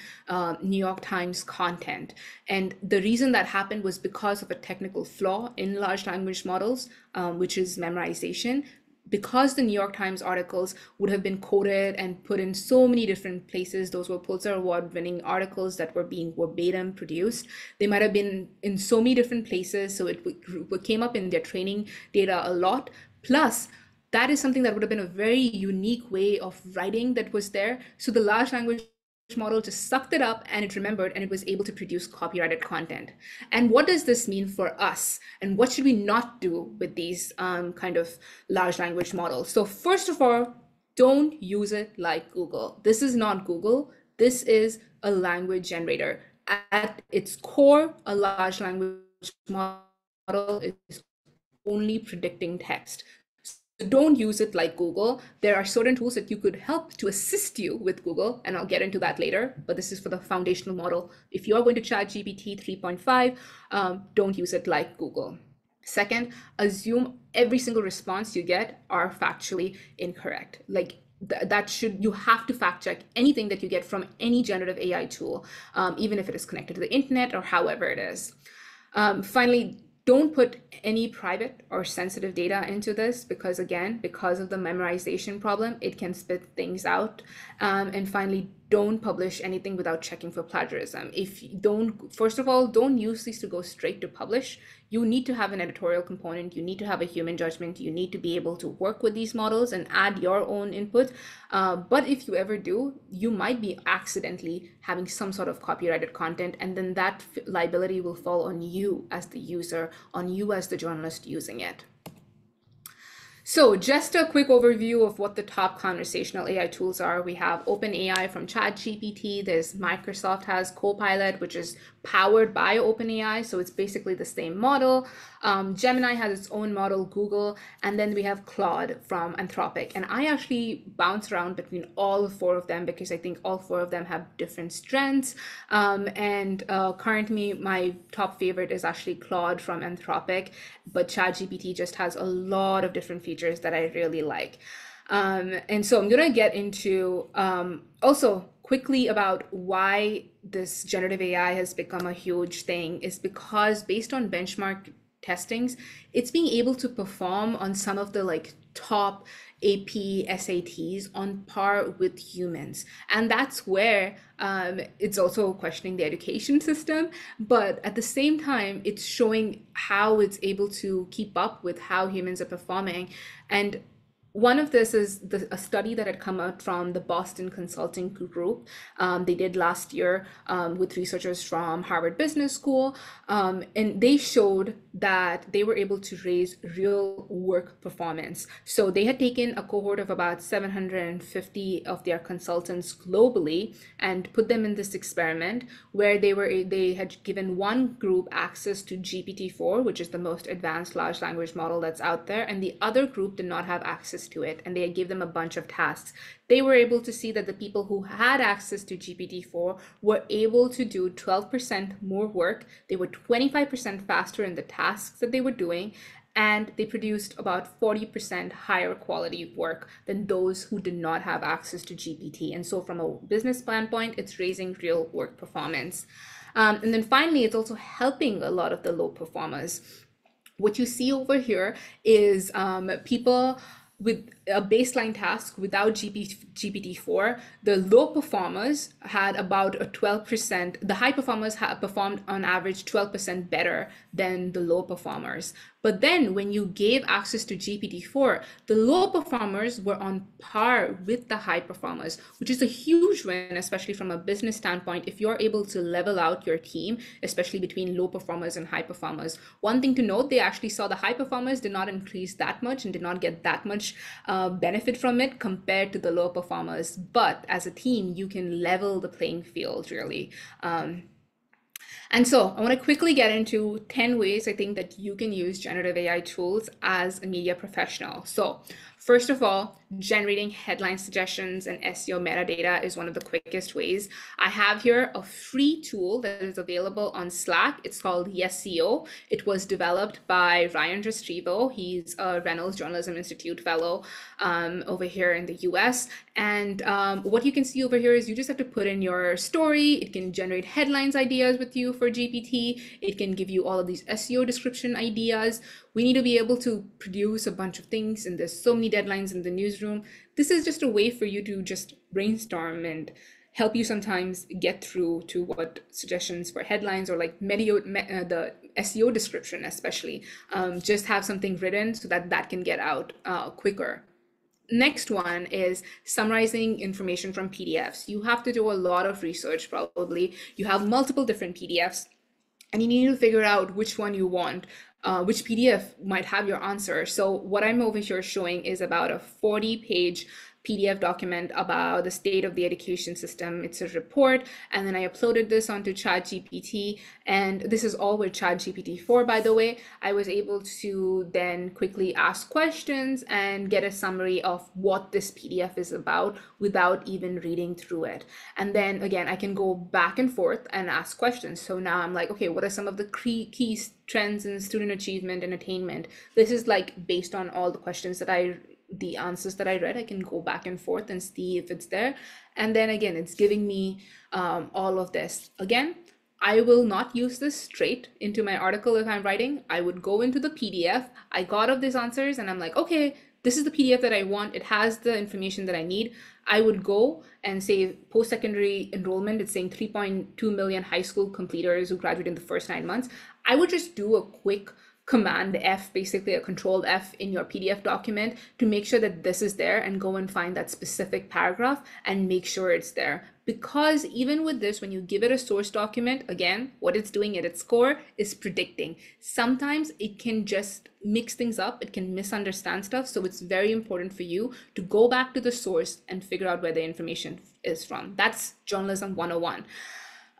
New York Times content. And the reason that happened was because of a technical flaw in large language models, which is memorization. Because the New York Times articles would have been quoted and put in so many different places, those were Pulitzer Award-winning articles that were being verbatim produced. They might have been in so many different places, so it came up in their training data a lot. Plus, that is something that would have been a very unique way of writing that was there. So the large language model just sucked it up and it remembered, and it was able to produce copyrighted content. And what does this mean for us? And what should we not do with these kind of large language models? So first of all, don't use it like Google. This is not Google. This is a language generator. At its core, a large language model is only predicting text. Don't use it like Google. There are certain tools that you could help to assist you with Google, and I'll get into that later, but this is for the foundational model. If you're going to chat GPT 3.5, don't use it like Google. Second, assume every single response you get are factually incorrect. Like you have to fact check anything that you get from any generative AI tool, even if it is connected to the internet or however it is. Finally, don't put any private or sensitive data into this, because again, because of the memorization problem, it can spit things out. And finally, don't publish anything without checking for plagiarism. If you don't, first of all, don't use these to go straight to publish. You need to have an editorial component. You need to have a human judgment. You need to be able to work with these models and add your own input. But if you ever do, you might be accidentally having some sort of copyrighted content, and then that liability will fall on you as the user, on you as the journalist using it. So just a quick overview of what the top conversational AI tools are. We have OpenAI from ChatGPT. There's Microsoft has Copilot, which is powered by OpenAI. So it's basically the same model. Gemini has its own model, Google. And then we have Claude from Anthropic. And I actually bounce around between all four of them because I think all four of them have different strengths. Currently, my top favorite is actually Claude from Anthropic. But ChatGPT just has a lot of different features that I really like. And so I'm going to get into also quickly about why this generative AI has become a huge thing is because based on benchmark testings, it's being able to perform on some of the like top AP SATs on par with humans. And that's where it's also questioning the education system. But at the same time, it's showing how it's able to keep up with how humans are performing. And one of this is a study that had come out from the Boston Consulting Group. They did last year with researchers from Harvard Business School. And they showed that they were able to raise real work performance. So they had taken a cohort of about 750 of their consultants globally and put them in this experiment where they had given one group access to GPT-4, which is the most advanced large language model that's out there, and the other group did not have access to it, and they gave them a bunch of tasks. They were able to see that the people who had access to GPT-4 were able to do 12% more work. They were 25% faster in the tasks that they were doing, and they produced about 40% higher quality work than those who did not have access to GPT. And so from a business standpoint, it's raising real work performance. And then finally, it's also helping a lot of the low performers. What you see over here is people with a baseline task without GPT-4, the low performers had about a 12%, the high performers performed on average 12% better than the low performers. But then when you gave access to GPT-4, the low performers were on par with the high performers, which is a huge win, especially from a business standpoint, if you're able to level out your team, especially between low performers and high performers. One thing to note, they actually saw the high performers did not increase that much and did not get that much benefit from it compared to the low performers. But as a team, you can level the playing field really. And so I want to quickly get into 10 ways I think that you can use generative AI tools as a media professional. So first of all, generating headline suggestions and SEO metadata is one of the quickest ways. I have here a free tool that is available on Slack. It's called YesEO. It was developed by Ryan Restrepo. He's a Reynolds Journalism Institute fellow over here in the US. And what you can see over here is you just have to put in your story. It can generate headlines ideas with you for GPT. It can give you all of these SEO description ideas. We need to be able to produce a bunch of things, and there's so many deadlines in the newsroom. This is just a way for you to just brainstorm and help you sometimes get through to what suggestions for headlines or like the SEO description, especially. Just have something written so that that can get out quicker. Next one is summarizing information from PDFs. You have to do a lot of research probably. You have multiple different PDFs and you need to figure out which one you want. Which PDF might have your answer. So what I'm over here showing is about a 40-page PDF document about the state of the education system. It's a report, and then I uploaded this onto ChatGPT, and this is all with ChatGPT-4, by the way. I was able to then quickly ask questions and get a summary of what this PDF is about without even reading through it. And then again, I can go back and forth and ask questions. So now I'm like, okay, what are some of the key trends in student achievement and attainment? This is like based on all the questions that the answers that I read. I can go back and forth and see if it's there. And then again, it's giving me all of this. Again, I will not use this straight into my article if I'm writing. I would go into the PDF. I got of these answers and I'm like, okay, this is the PDF that I want. It has the information that I need. I would go and say post-secondary enrollment, it's saying 3.2 million high school completers who graduate in the first 9 months. I would just do a quick Command F, basically a Control F in your PDF document to make sure that this is there, and go and find that specific paragraph and make sure it's there. Because even with this, when you give it a source document, again, what it's doing at its core is predicting. Sometimes it can just mix things up, it can misunderstand stuff. So it's very important for you to go back to the source and figure out where the information is from. That's journalism 101.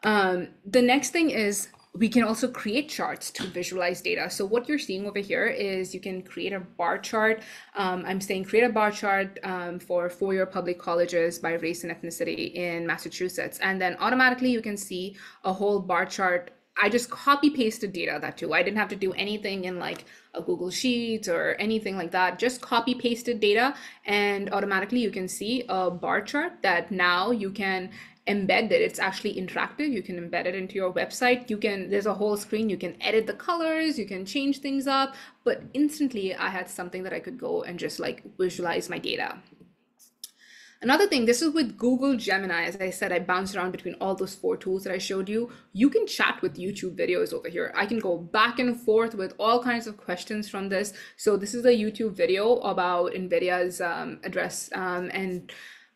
The next thing is we can also create charts to visualize data. So what you're seeing over here is you can create a bar chart. I'm saying create a bar chart for four-year public colleges by race and ethnicity in Massachusetts. And then automatically you can see a whole bar chart. I just copy pasted data that too. I didn't have to do anything in like a Google Sheets or anything like that. Just copy pasted data, and automatically you can see a bar chart that now you can embed it. It's actually interactive. You can embed it into your website. There's a whole screen. You can edit the colors, you can change things up, but instantly I had something that I could go and just like visualize my data. Another thing, this is with Google Gemini. As I said, I bounced around between all those 4 tools that I showed you. You can chat with YouTube videos over here. I can go back and forth with all kinds of questions from this. So this is a YouTube video about NVIDIA's address, and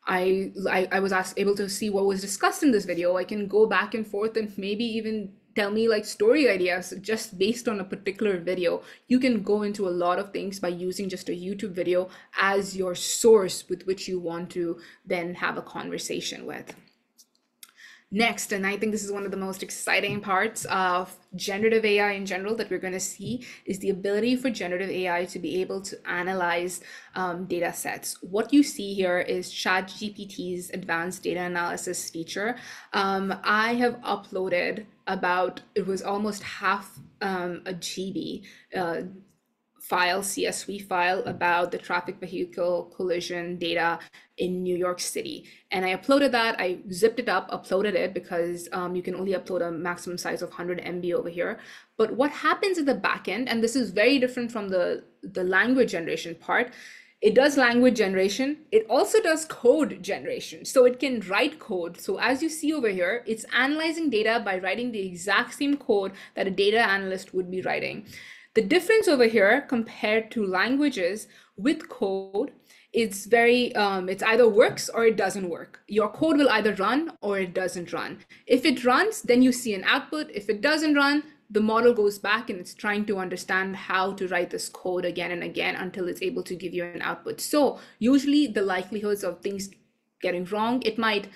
I was able to see what was discussed in this video. I can go back and forth and maybe even tell me like story ideas just based on a particular video. You can go into a lot of things by using just a YouTube video as your source with which you want to then have a conversation with. Next, and I think this is one of the most exciting parts of generative AI in general that we're going to see, is the ability for generative AI to be able to analyze data sets. What you see here is ChatGPT's advanced data analysis feature. I have uploaded it was almost half a GB CSV file about the traffic vehicle collision data in New York City. And I uploaded that, I zipped it up, uploaded it, because you can only upload a maximum size of 100 MB over here. But what happens at the back end, and this is very different from the language generation part, it does language generation. It also does code generation. So it can write code. So as you see over here, it's analyzing data by writing the exact same code that a data analyst would be writing. The difference over here compared to languages with code, it's it's either works or it doesn't work. Your code will either run or it doesn't run. If it runs, then you see an output. If it doesn't run, the model goes back and it's trying to understand how to write this code again and again until it's able to give you an output. So usually the likelihoods of things getting wrong, it might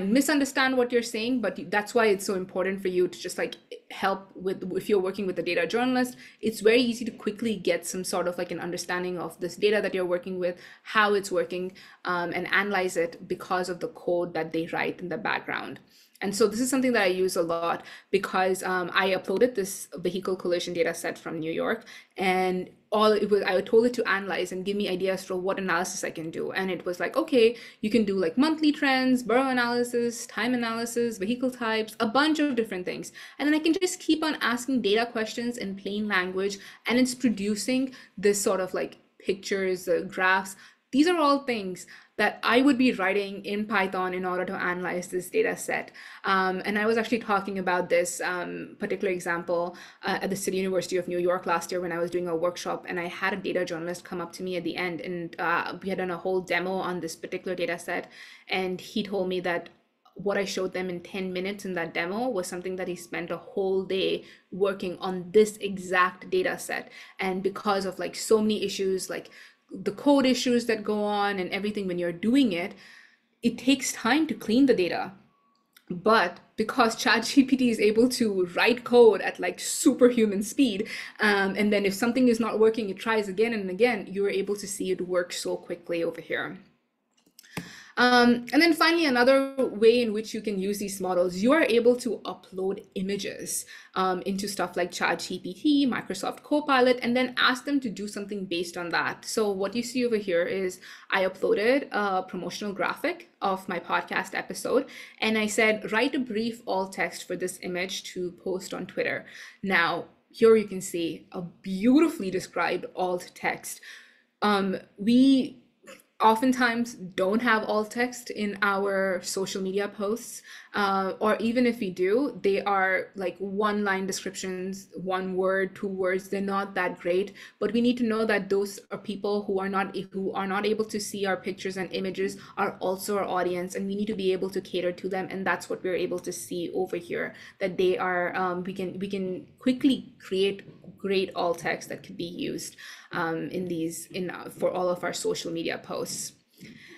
misunderstand what you're saying, but that's why it's so important for you to just like help with, if you're working with a data journalist, it's very easy to quickly get some sort of like an understanding of this data that you're working with, how it's working, and analyze it because of the code that they write in the background. And so this is something that I use a lot because I uploaded this vehicle collision data set from New York, and I told it to analyze and give me ideas for what analysis I can do. And it was like, okay, you can do like monthly trends, borough analysis, time analysis, vehicle types, a bunch of different things. And then I can just keep on asking data questions in plain language, and it's producing this sort of like pictures, graphs. These are all things that I would be writing in Python in order to analyze this data set. And I was actually talking about this particular example at the City University of New York last year when I was doing a workshop, and I had a data journalist come up to me at the end, and we had done a whole demo on this particular data set. And he told me that what I showed them in 10 minutes in that demo was something that he spent a whole day working on this exact data set. And because of like so many issues, like the code issues that go on and everything when you're doing it, it takes time to clean the data. But because ChatGPT is able to write code at like superhuman speed, and then if something is not working, it tries again and again, you're able to see it work so quickly over here. And then finally, another way in which you can use these models, you are able to upload images into stuff like ChatGPT, Microsoft Copilot, and then ask them to do something based on that. So what you see over here is I uploaded a promotional graphic of my podcast episode, and I said, write a brief alt text for this image to post on Twitter. Now, here you can see a beautifully described alt text. We oftentimes don't have alt text in our social media posts, or even if we do, they are like one line descriptions, one word, two words. They're not that great, but we need to know that those are people who are not able to see our pictures and images are also our audience, and we need to be able to cater to them. And that's what we're able to see over here, that they are we can quickly create great alt text that could be used for all of our social media posts.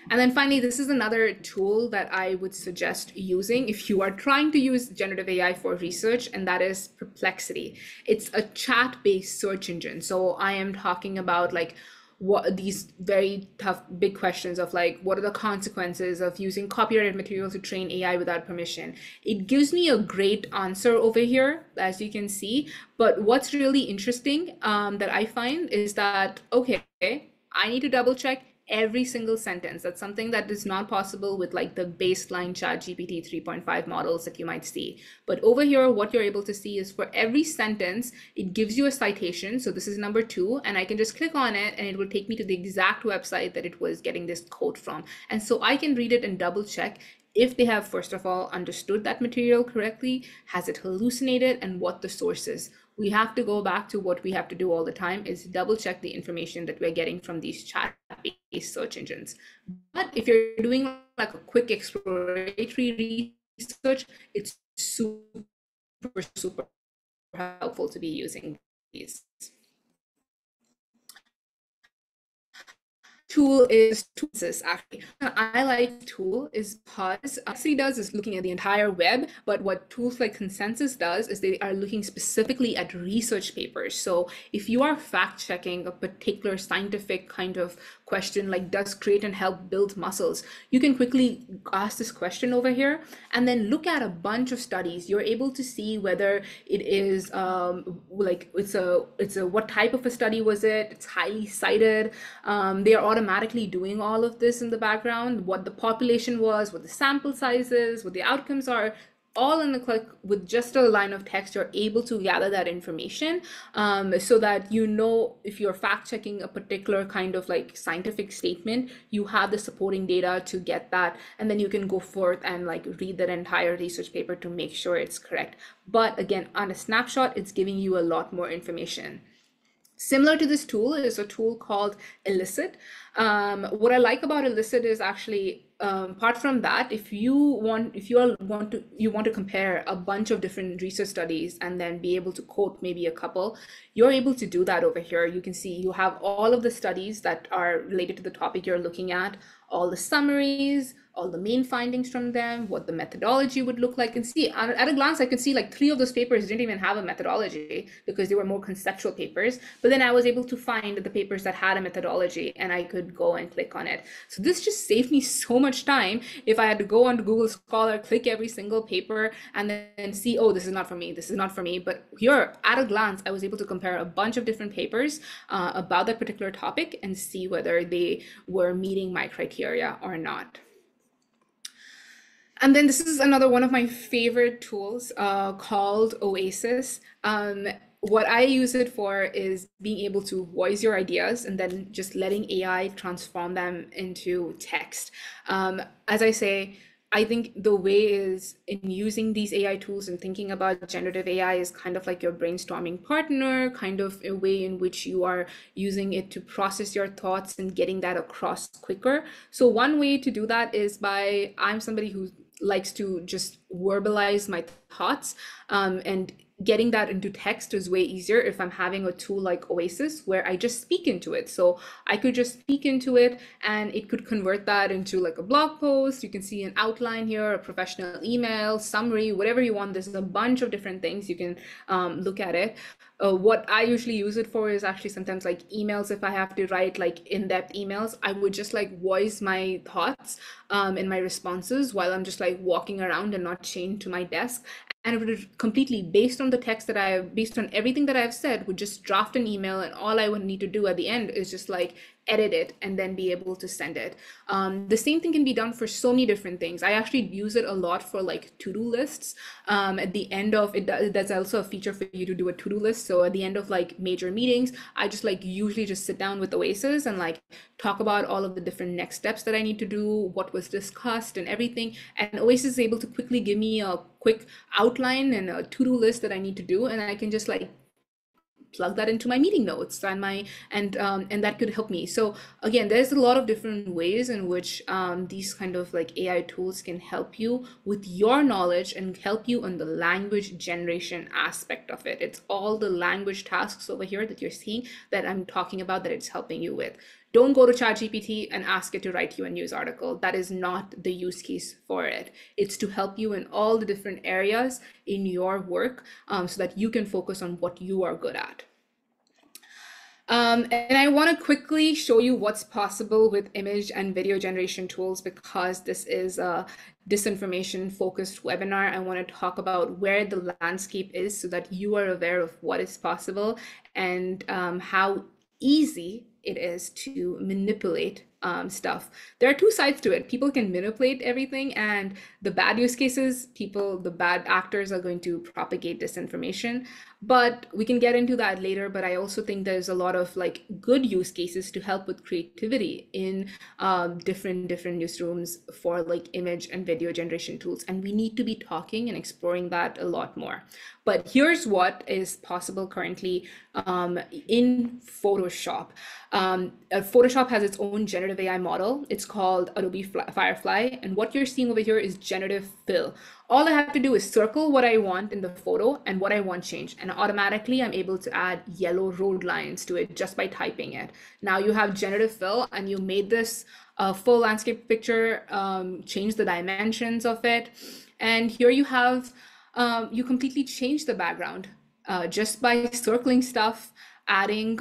And then finally, this is another tool that I would suggest using if you are trying to use generative AI for research, and that is Perplexity. It's a chat-based search engine. So I am talking about like what these very tough big questions of like, what are the consequences of using copyrighted material to train AI without permission? It gives me a great answer over here, as you can see. But what's really interesting that I find is that, okay, I need to double check every single sentence. That's something that is not possible with like the baseline ChatGPT 3.5 models that you might see. But over here, what you're able to see is for every sentence, it gives you a citation. So this is number 2, and I can just click on it and it will take me to the exact website that it was getting this quote from. And so I can read it and double check if they have, first of all, understood that material correctly, has it hallucinated, and what the source is. We have to go back to what we have to do all the time is double check the information that we're getting from these chat-based search engines. But if you're doing like a quick exploratory research, it's super, super helpful to be using these. Tool is Toolsys, actually. I like Tool is because actually does is looking at the entire web, but what tools like Consensus does is they are looking specifically at research papers. So if you are fact checking a particular scientific kind of question, like does creatine help build muscles, you can quickly ask this question over here and then look at a bunch of studies. You're able to see whether it is like it's a what type of a study was it, it's highly cited, they are automatically doing all of this in the background, what the population was, what the sample size is, what the outcomes are, all in a click. With just a line of text, you're able to gather that information, so that you know if you're fact checking a particular kind of like scientific statement, you have the supporting data to get that, and then you can go forth and like read that entire research paper to make sure it's correct. But again, on a snapshot, it's giving you a lot more information. Similar to this tool is a tool called Elicit. What I like about Elicit is actually, apart from that, if you want to compare a bunch of different research studies and then be able to quote maybe a couple, you're able to do that over here. You can see you have all of the studies that are related to the topic you're looking at, all the summaries, all the main findings from them, what the methodology would look like. And see, at a glance, I can see like 3 of those papers didn't even have a methodology because they were more conceptual papers. But then I was able to find the papers that had a methodology and I could go and click on it. So this just saved me so much time. If I had to go onto Google Scholar, click every single paper and then see, oh, this is not for me, this is not for me. But here, at a glance, I was able to compare a bunch of different papers about that particular topic and see whether they were meeting my criteria or not. And then this is another one of my favorite tools called Oasis. What I use it for is being able to voice your ideas and then just letting AI transform them into text. As I say, I think the way is in using these AI tools and thinking about generative AI is kind of like your brainstorming partner, kind of a way in which you are using it to process your thoughts and getting that across quicker. So one way to do that is by, I'm somebody who likes to just verbalize my thoughts, and getting that into text is way easier if I'm having a tool like Oasis where I just speak into it. So I could just speak into it and it could convert that into like a blog post. You can see an outline here, a professional email, summary, whatever you want. There's a bunch of different things you can look at it. What I usually use it for is actually sometimes like emails. If I have to write like in-depth emails, I would just like voice my thoughts in my responses while I'm just like walking around and not chained to my desk. And it would completely, based on the text based on everything that I've said, would just draft an email, and all I would need to do at the end is just like edit it, and then be able to send it. The same thing can be done for so many different things. I actually use it a lot for like to-do lists. At the end of it, that's also a feature for you to do a to-do list. So at the end of like major meetings, I just like usually just sit down with Oasis and like talk about all of the different next steps that I need to do, what was discussed and everything. And Oasis is able to quickly give me a quick outline and a to-do list that I need to do, and I can just like plug that into my meeting notes and my and that could help me. So again, there's a lot of different ways in which these kind of like AI tools can help you with your knowledge and help you on the language generation aspect of it. It's all the language tasks over here that you're seeing that I'm talking about that it's helping you with. Don't go to ChatGPT and ask it to write you a news article. That is not the use case for it. It's to help you in all the different areas in your work, so that you can focus on what you are good at. And I want to quickly show you what's possible with image and video generation tools, because this is a disinformation focused webinar. I want to talk about where the landscape is so that you are aware of what is possible and how easy it is to manipulate stuff. There are two sides to it. People can manipulate everything, and the bad use cases, the bad actors are going to propagate disinformation. But we can get into that later. But I also think there's a lot of like good use cases to help with creativity in different newsrooms for like image and video generation tools. And we need to be talking and exploring that a lot more. But here's what is possible currently in Photoshop. Photoshop has its own generative AI model. It's called Adobe Firefly. And what you're seeing over here is generative fill. All I have to do is circle what I want in the photo and what I want changed. And automatically I'm able to add yellow road lines to it just by typing it. Now you have generative fill and you made this full landscape picture, change the dimensions of it. And here you have, you completely change the background just by circling stuff, adding,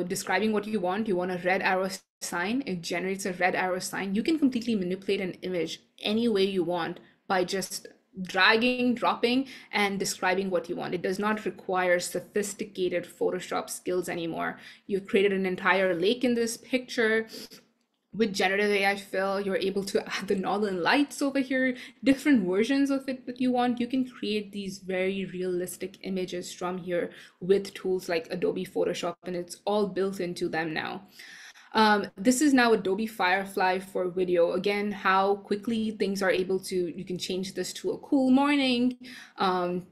describing what you want. You want a red arrow sign, it generates a red arrow sign. You can completely manipulate an image any way you want by just dragging, dropping, and describing what you want. It does not require sophisticated Photoshop skills anymore. You've created an entire lake in this picture. With generative AI fill, you're able to add the northern lights over here, different versions of it that you want. You can create these very realistic images from here with tools like Adobe Photoshop, and it's all built into them now. This is now Adobe Firefly for video. Again, how quickly things are able to, you can change this to a cool morning,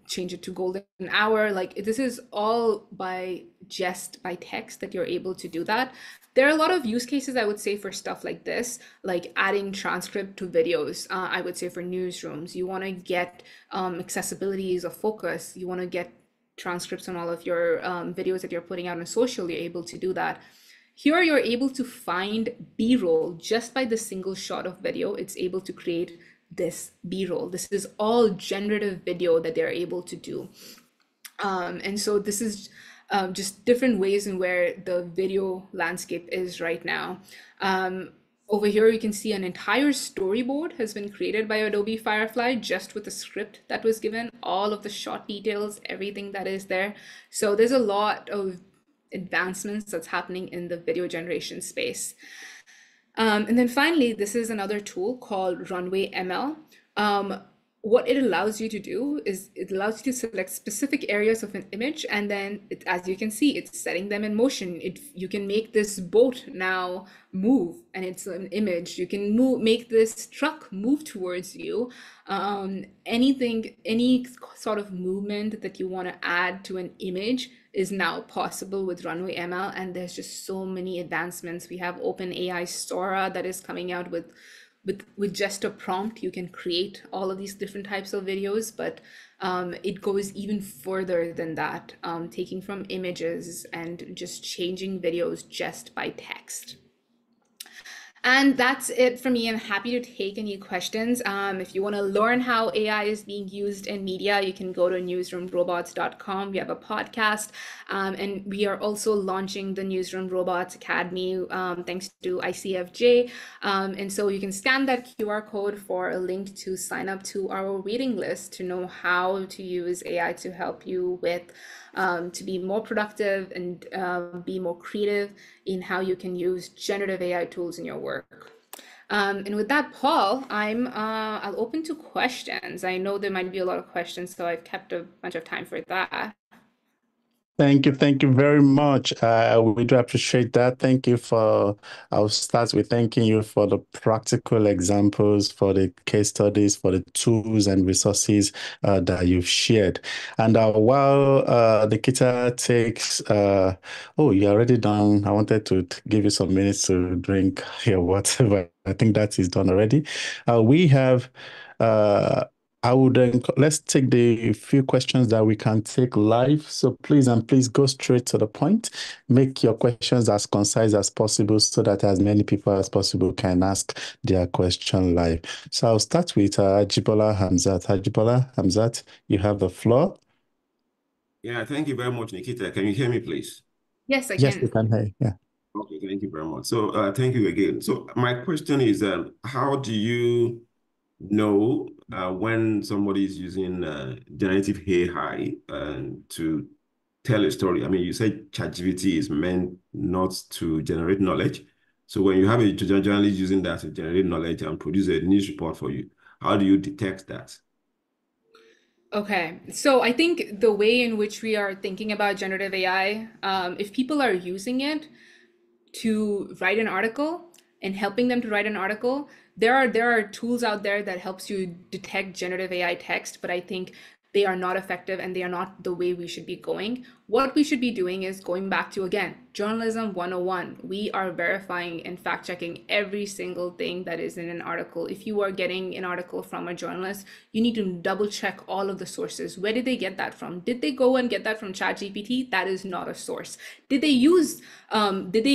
change it to golden hour. Like this is all by text that you're able to do that. There are a lot of use cases, I would say, for stuff like this, like adding transcript to videos. I would say for newsrooms, you want to get accessibility is a focus. You want to get transcripts on all of your videos that you're putting out on social. You're able to do that. Here you're able to find B-roll just by the single shot of video. It's able to create this B-roll. This is all generative video that they're able to do. And so this is just different ways in where the video landscape is right now. Over here, you can see an entire storyboard has been created by Adobe Firefly just with a script that was given, all of the shot details, everything that is there. So there's a lot of advancements that's happening in the video generation space. And then finally, this is another tool called Runway ML. What it allows you to do is it allows you to select specific areas of an image, and then as you can see, it's setting them in motion. You can make this boat now move, and it's an image. You can make this truck move towards you. Any sort of movement that you want to add to an image is now possible with Runway ML, and there's just so many advancements. We have OpenAI Sora that is coming out with just a prompt. You can create all of these different types of videos, but it goes even further than that, taking from images and just changing videos just by text. And that's it for me. I'm happy to take any questions. If you want to learn how AI is being used in media, you can go to newsroomrobots.com. We have a podcast, and we are also launching the Newsroom Robots Academy, thanks to ICFJ. And so you can scan that QR code for a link to sign up to our waiting list to know how to use AI to help you with to be more productive and be more creative in how you can use generative AI tools in your work. And with that, Paul, I'll open to questions. I know there might be a lot of questions, so I've kept a bunch of time for that. Thank you very much. We do appreciate that. Thank you for, I'll start with thanking you for the practical examples, for the case studies, for the tools and resources that you've shared. And while Nikita takes, oh, you're already done. I wanted to give you some minutes to drink your water, but I think that is done already. We have I would let's take the few questions that we can take live. So please go straight to the point. Make your questions as concise as possible so that as many people as possible can ask their question live. So I'll start with Ajibola Hamzat. Ajibola Hamzat, you have the floor. Yeah, thank you very much, Nikita. Can you hear me, please? Yes, I Yes, we can. can hear you. Yeah. Okay, thank you very much. So thank you again. So my question is, how do you know when somebody is using generative AI to tell a story? I mean, you said ChatGPT is meant not to generate knowledge. So when you have a journalist using that to generate knowledge and produce a news report for you, how do you detect that? Okay, so I think the way in which we are thinking about generative AI, if people are using it to write an article and helping them to write an article, there are tools out there that helps you detect generative AI text, but I think they are not effective and they are not the way we should be going. What we should be doing is going back to, again, journalism 101. We are verifying and fact checking every single thing that is in an article. If you are getting an article from a journalist, you need to double check all of the sources. Where did they get that from? Did they go and get that from ChatGPT? That is not a source. Did they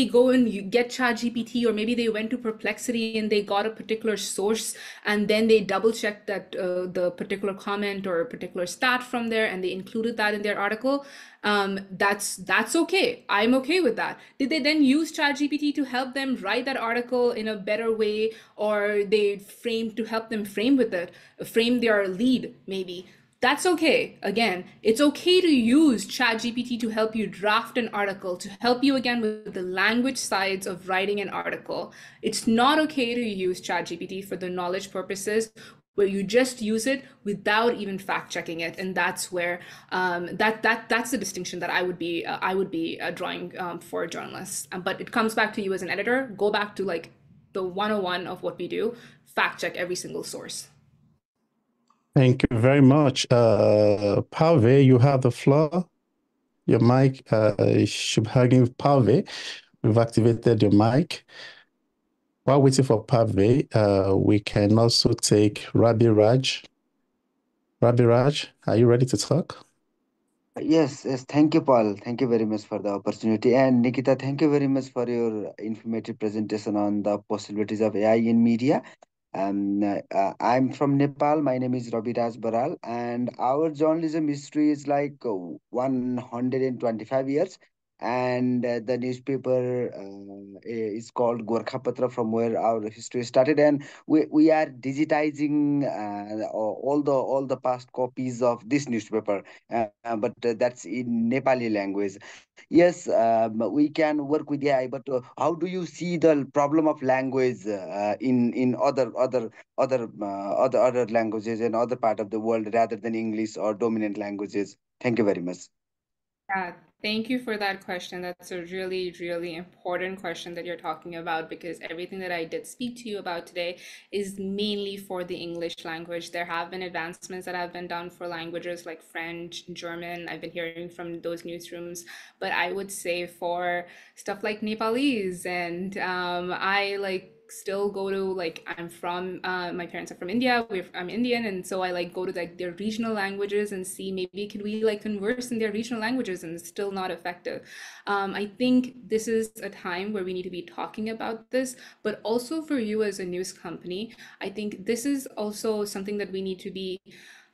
go and get ChatGPT, or maybe they went to Perplexity and they got a particular source and then they double checked that the particular comment or a particular stat from there and they included that in their article? That's okay. I'm okay with that. Did they then use ChatGPT to help them write that article in a better way, or they framed to help them frame their lead maybe? That's okay. Again, it's okay to use ChatGPT to help you draft an article, to help you again with the language sides of writing an article. It's not okay to use ChatGPT for the knowledge purposes where you just use it without even fact checking it, and that's where that's the distinction that I would be drawing for journalists. But it comes back to you as an editor. Go back to like the 101 of what we do. Fact check every single source. Thank you very much. Palve, you have the floor. Your mic, Shubhagin Palve, we've activated your mic. While waiting for Palve, we can also take Rabi Raj. Rabi Raj, are you ready to talk? Yes, thank you, Paul. Thank you very much for the opportunity. And Nikita, thank you very much for your informative presentation on the possibilities of AI in media. I'm from Nepal. My name is Ravi Raj Baral, and our journalism history is like 125 years. And the newspaper is called Gorkhapatra, from where our history started. And we are digitizing all the past copies of this newspaper, but that's in Nepali language. Yes, we can work with AI, but how do you see the problem of language in other languages and other part of the world rather than English or dominant languages? Thank you very much. Yeah, thank you for that question. That's a really, really important question that you're talking about, because everything that I did speak to you about today is mainly for the English language. There have been advancements that have been done for languages like French, German. I've been hearing from those newsrooms, but I would say for stuff like Nepalese and I like still go to like I'm from my parents are from India. I'm Indian, and so I like go to like their regional languages and see maybe can we like converse in their regional languages, and it's still not effective. I think this is a time where we need to be talking about this, but also for you as a news company, I think this is also something that we need to be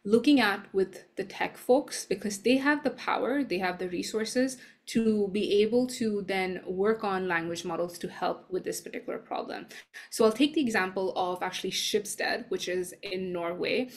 looking at with the tech folks because they have the power, they have the resources to be able to then work on language models to help with this particular problem. So I'll take the example of actually Schibsted, which is in Norway.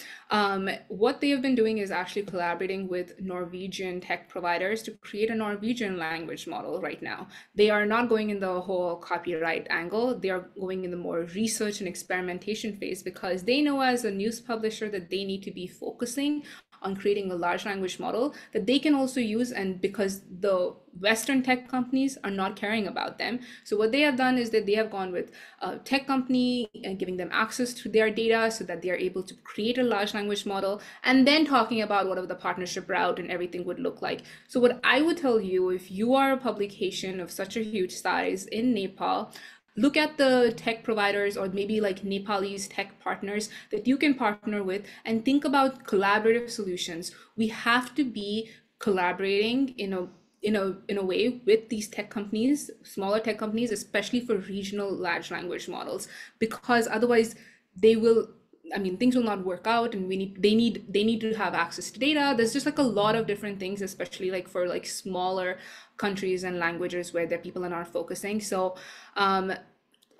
What they have been doing is actually collaborating with Norwegian tech providers to create a Norwegian language model right now. They are not going in the whole copyright angle. They are going in the more research and experimentation phase because they know as a news publisher that they need to be focusing on creating a large language model that they can also use, and because the Western tech companies are not caring about them. So what they have done is that they have gone with a tech company and giving them access to their data so that they are able to create a large language model, and then talking about whatever the partnership route and everything would look like. So what I would tell you, if you are a publication of such a huge size in Nepal, look at the tech providers or maybe like Nepalese tech partners that you can partner with and think about collaborative solutions. We have to be collaborating in a way with these tech companies, smaller tech companies, especially for regional large language models, because otherwise they will, I mean, things will not work out, and they need to have access to data. There's just like a lot of different things, especially like for like smaller countries and languages where the people are not focusing. So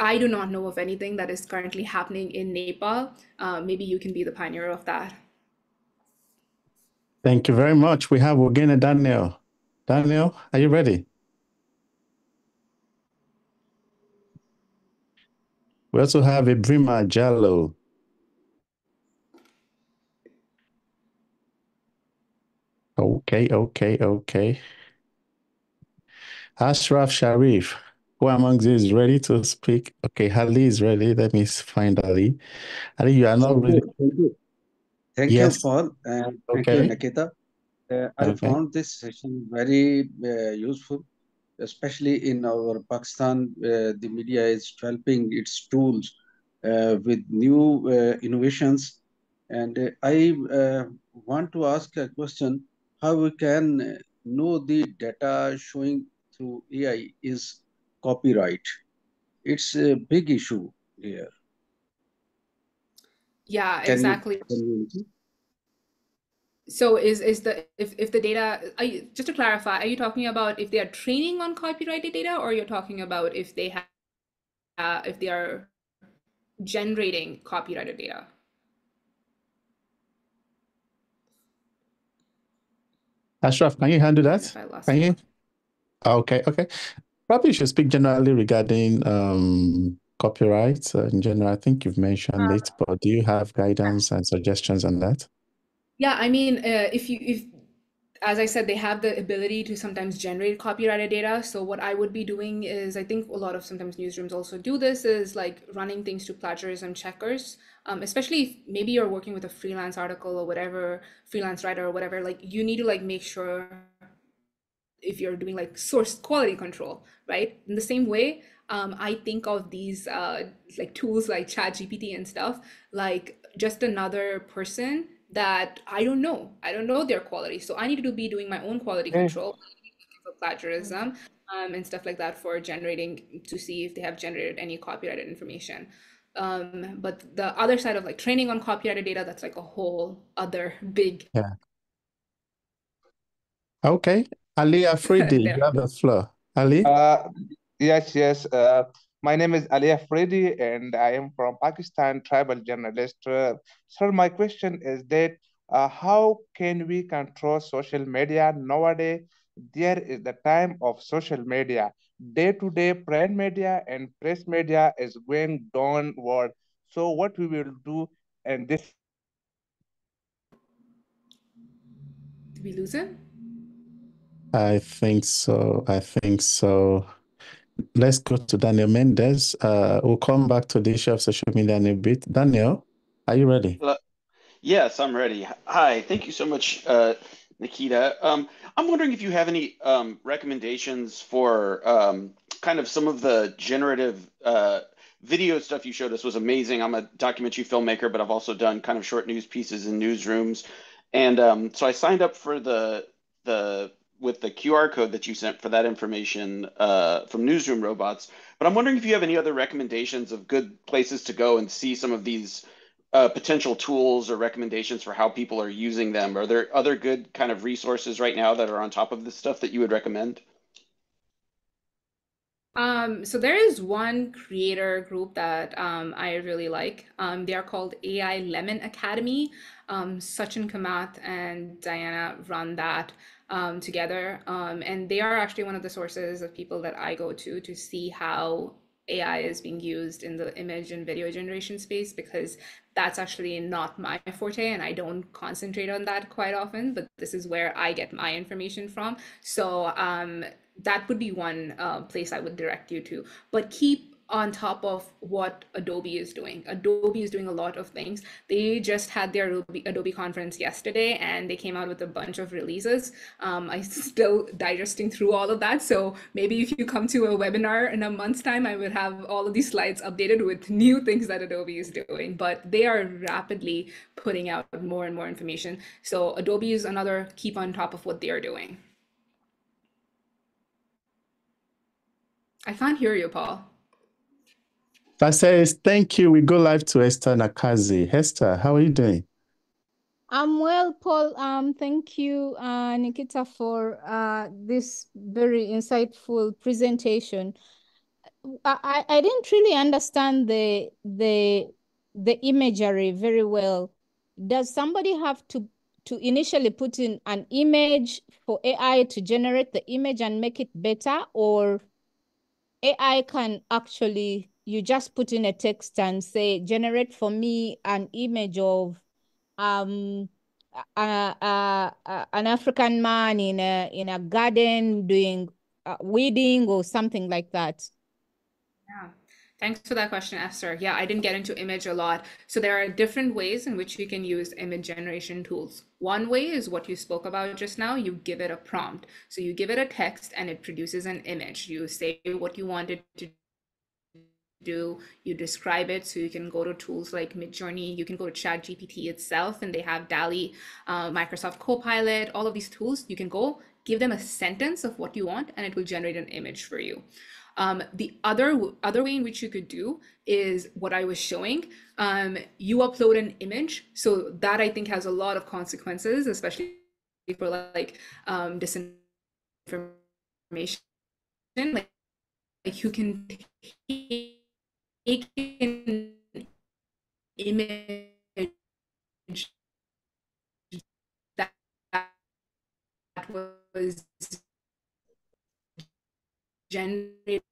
I do not know of anything that is currently happening in Nepal. Maybe you can be the pioneer of that. Thank you very much. We have again a Daniel. Daniel, are you ready? We also have a Brima Jallo. Okay. Ashraf Sharif, who among you is ready to speak? Okay, Ali is ready. Let me find Ali. Ali, you are not Thank ready. you. Thank you. Thank you, Yes. Paul, and thank you, Okay. Nikita. I Okay. found this session very useful, especially in our Pakistan. The media is developing its tools with new innovations. And I want to ask a question, how we can know the data showing through AI is copyright? It's a big issue here. Yeah, Can you exactly. can you? So is the if the data, just to clarify, are you talking about if they are training on copyrighted data, or you're talking about if they have if they are generating copyrighted data? Ashraf, can you handle I don't know that? if I lost Can you. you? Okay. Probably you should speak generally regarding copyright in general. I think you've mentioned it, but do you have guidance and suggestions on that? Yeah, I mean, if as I said, they have the ability to sometimes generate copyrighted data. So what I would be doing is, I think a lot of sometimes newsrooms also do this, is like running things to plagiarism checkers. Especially if maybe you're working with a freelance article or whatever, freelance writer or whatever, like you need to like make sure if you're doing like source quality control, right? In the same way, I think of these like tools like ChatGPT and stuff like just another person that I don't know. I don't know their quality, so I need to be doing my own quality control for plagiarism and stuff like that for generating to see if they have generated any copyrighted information. But the other side of like training on copyrighted data, that's like a whole other big Yeah. Okay. Ali Afridi, you there. have the floor. Ali? Uh, yes. My name is Ali Afridi, and I am from Pakistan, tribal journalist. Sir, my question is that how can we control social media nowadays? There is the time of social media. Day to day, print media and press media is going downward. So, what we will do, and this Did we lose it? I think so. Let's go to Daniel Mendez. We'll come back to the issue of social media in a bit. Daniel, are you ready? Yes, I'm ready. Hi, thank you so much, Nikita. I'm wondering if you have any recommendations for kind of some of the generative video stuff you showed us was amazing. I'm a documentary filmmaker, but I've also done kind of short news pieces in newsrooms. And so I signed up for the with the QR code that you sent for that information from Newsroom Robots. But I'm wondering if you have any other recommendations of good places to go and see some of these potential tools or recommendations for how people are using them. Are there other good kind of resources right now that are on top of this stuff that you would recommend? So there is one creator group that I really like. They are called AI Lemon Academy. Sachin Kamath and Diana run that together. And they are actually one of the sources of people that I go to see how AI is being used in the image and video generation space, because that's actually not my forte and I don't concentrate on that quite often, but this is where I get my information from. So that would be one place I would direct you to. But keep on top of what Adobe is doing. Adobe is doing a lot of things. They just had their Adobe conference yesterday and they came out with a bunch of releases. I'm still digesting through all of that. So maybe if you come to a webinar in a month's time, I will have all of these slides updated with new things that Adobe is doing. But they are rapidly putting out more and more information. So Adobe is another keep on top of what they are doing. I can't hear you, Paul. That says, thank you. We go live to Esther Nakazi. Esther, how are you doing? I'm well, Paul. Thank you, Nikita, for this very insightful presentation. I didn't really understand the imagery very well. Does somebody have to initially put in an image for AI to generate the image and make it better, or AI can actually, you just put in a text and say, generate for me an image of an African man in a garden doing weeding or something like that? Yeah. Thanks for that question, Esther. Yeah, I didn't get into image a lot. So there are different ways in which you can use image generation tools. One way is what you spoke about just now. You give it a prompt. So you give it a text and it produces an image. You say what you want it to do, you describe it. So you can go to tools like Midjourney, you can go to ChatGPT itself, and they have DALL-E, Microsoft Copilot, all of these tools. You can go give them a sentence of what you want, and it will generate an image for you. The other way in which you could do is what I was showing. You upload an image, so that I think has a lot of consequences, especially for like disinformation. Like you can take an image that was generated,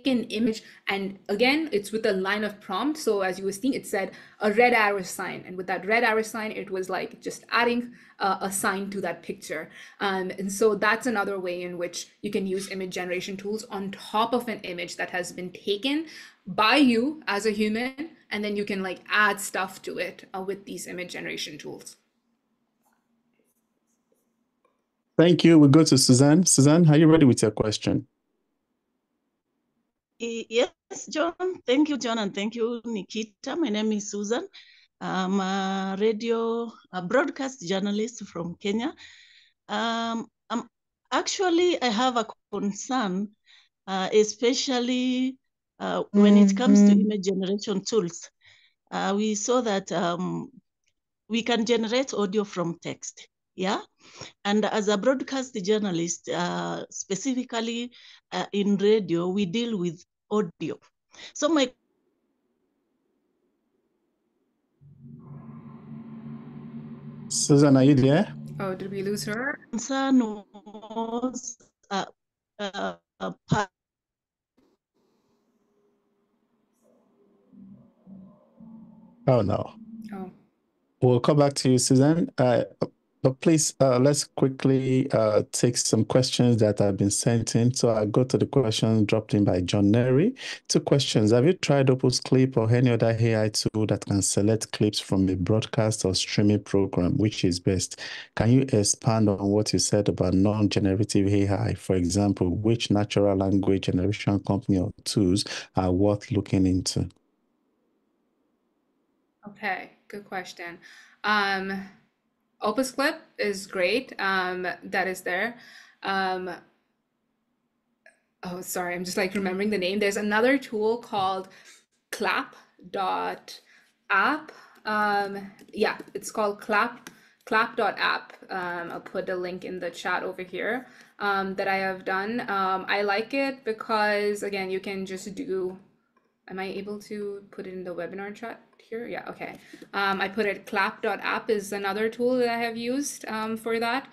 an image, and again it's with a line of prompt. So as you were seeing, it said a red arrow sign, and with that red arrow sign it was like just adding a sign to that picture. And so that's another way in which you can use image generation tools on top of an image that has been taken by you as a human, and then you can like add stuff to it with these image generation tools. Thank you. We go to Suzanne. Suzanne, are you ready with your question? Yes, John. Thank you, John, and thank you, Nikita. My name is Susan. I'm a broadcast journalist from Kenya. I have a concern, especially when it comes to image generation tools. We saw that we can generate audio from text, yeah? And as a broadcast journalist, specifically in radio, we deal with audio. So my Susan, are you there? Oh, did we lose her? concern was Oh, no. Oh. We'll come back to you, Susan. But please, let's quickly take some questions that have been sent in. So I go to the question dropped in by John Neri. Two questions. Have you tried Opus Clip or any other AI tool that can select clips from a broadcast or streaming program? Which is best? Can you expand on what you said about non-generative AI? For example, which natural language generation company or tools are worth looking into? Okay, good question. Opus Clip is great. That is there. Oh, sorry, I'm just like remembering the name. There's another tool called clap.app. Yeah, it's called clap.app. I'll put a link in the chat over here that I have done. I like it because, again, you can just do. Am I able to put it in the webinar chat here? Yeah, okay. I put it clap.app is another tool that I have used for that.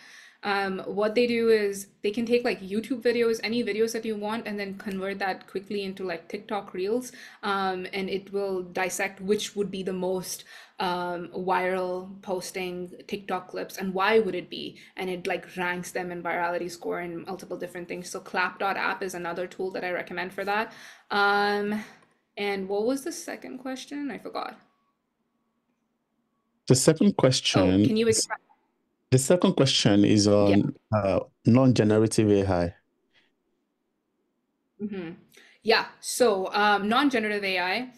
What they do is they can take like YouTube videos, any videos that you want, and then convert that quickly into like TikTok reels. And it will dissect which would be the most viral posting TikTok clips and why would it be. And it like ranks them in virality score and multiple different things. So clap.app is another tool that I recommend for that. And what was the second question? I forgot. The second Oh, question can you is yeah. on non-generative AI. Yeah, so non-generative AI,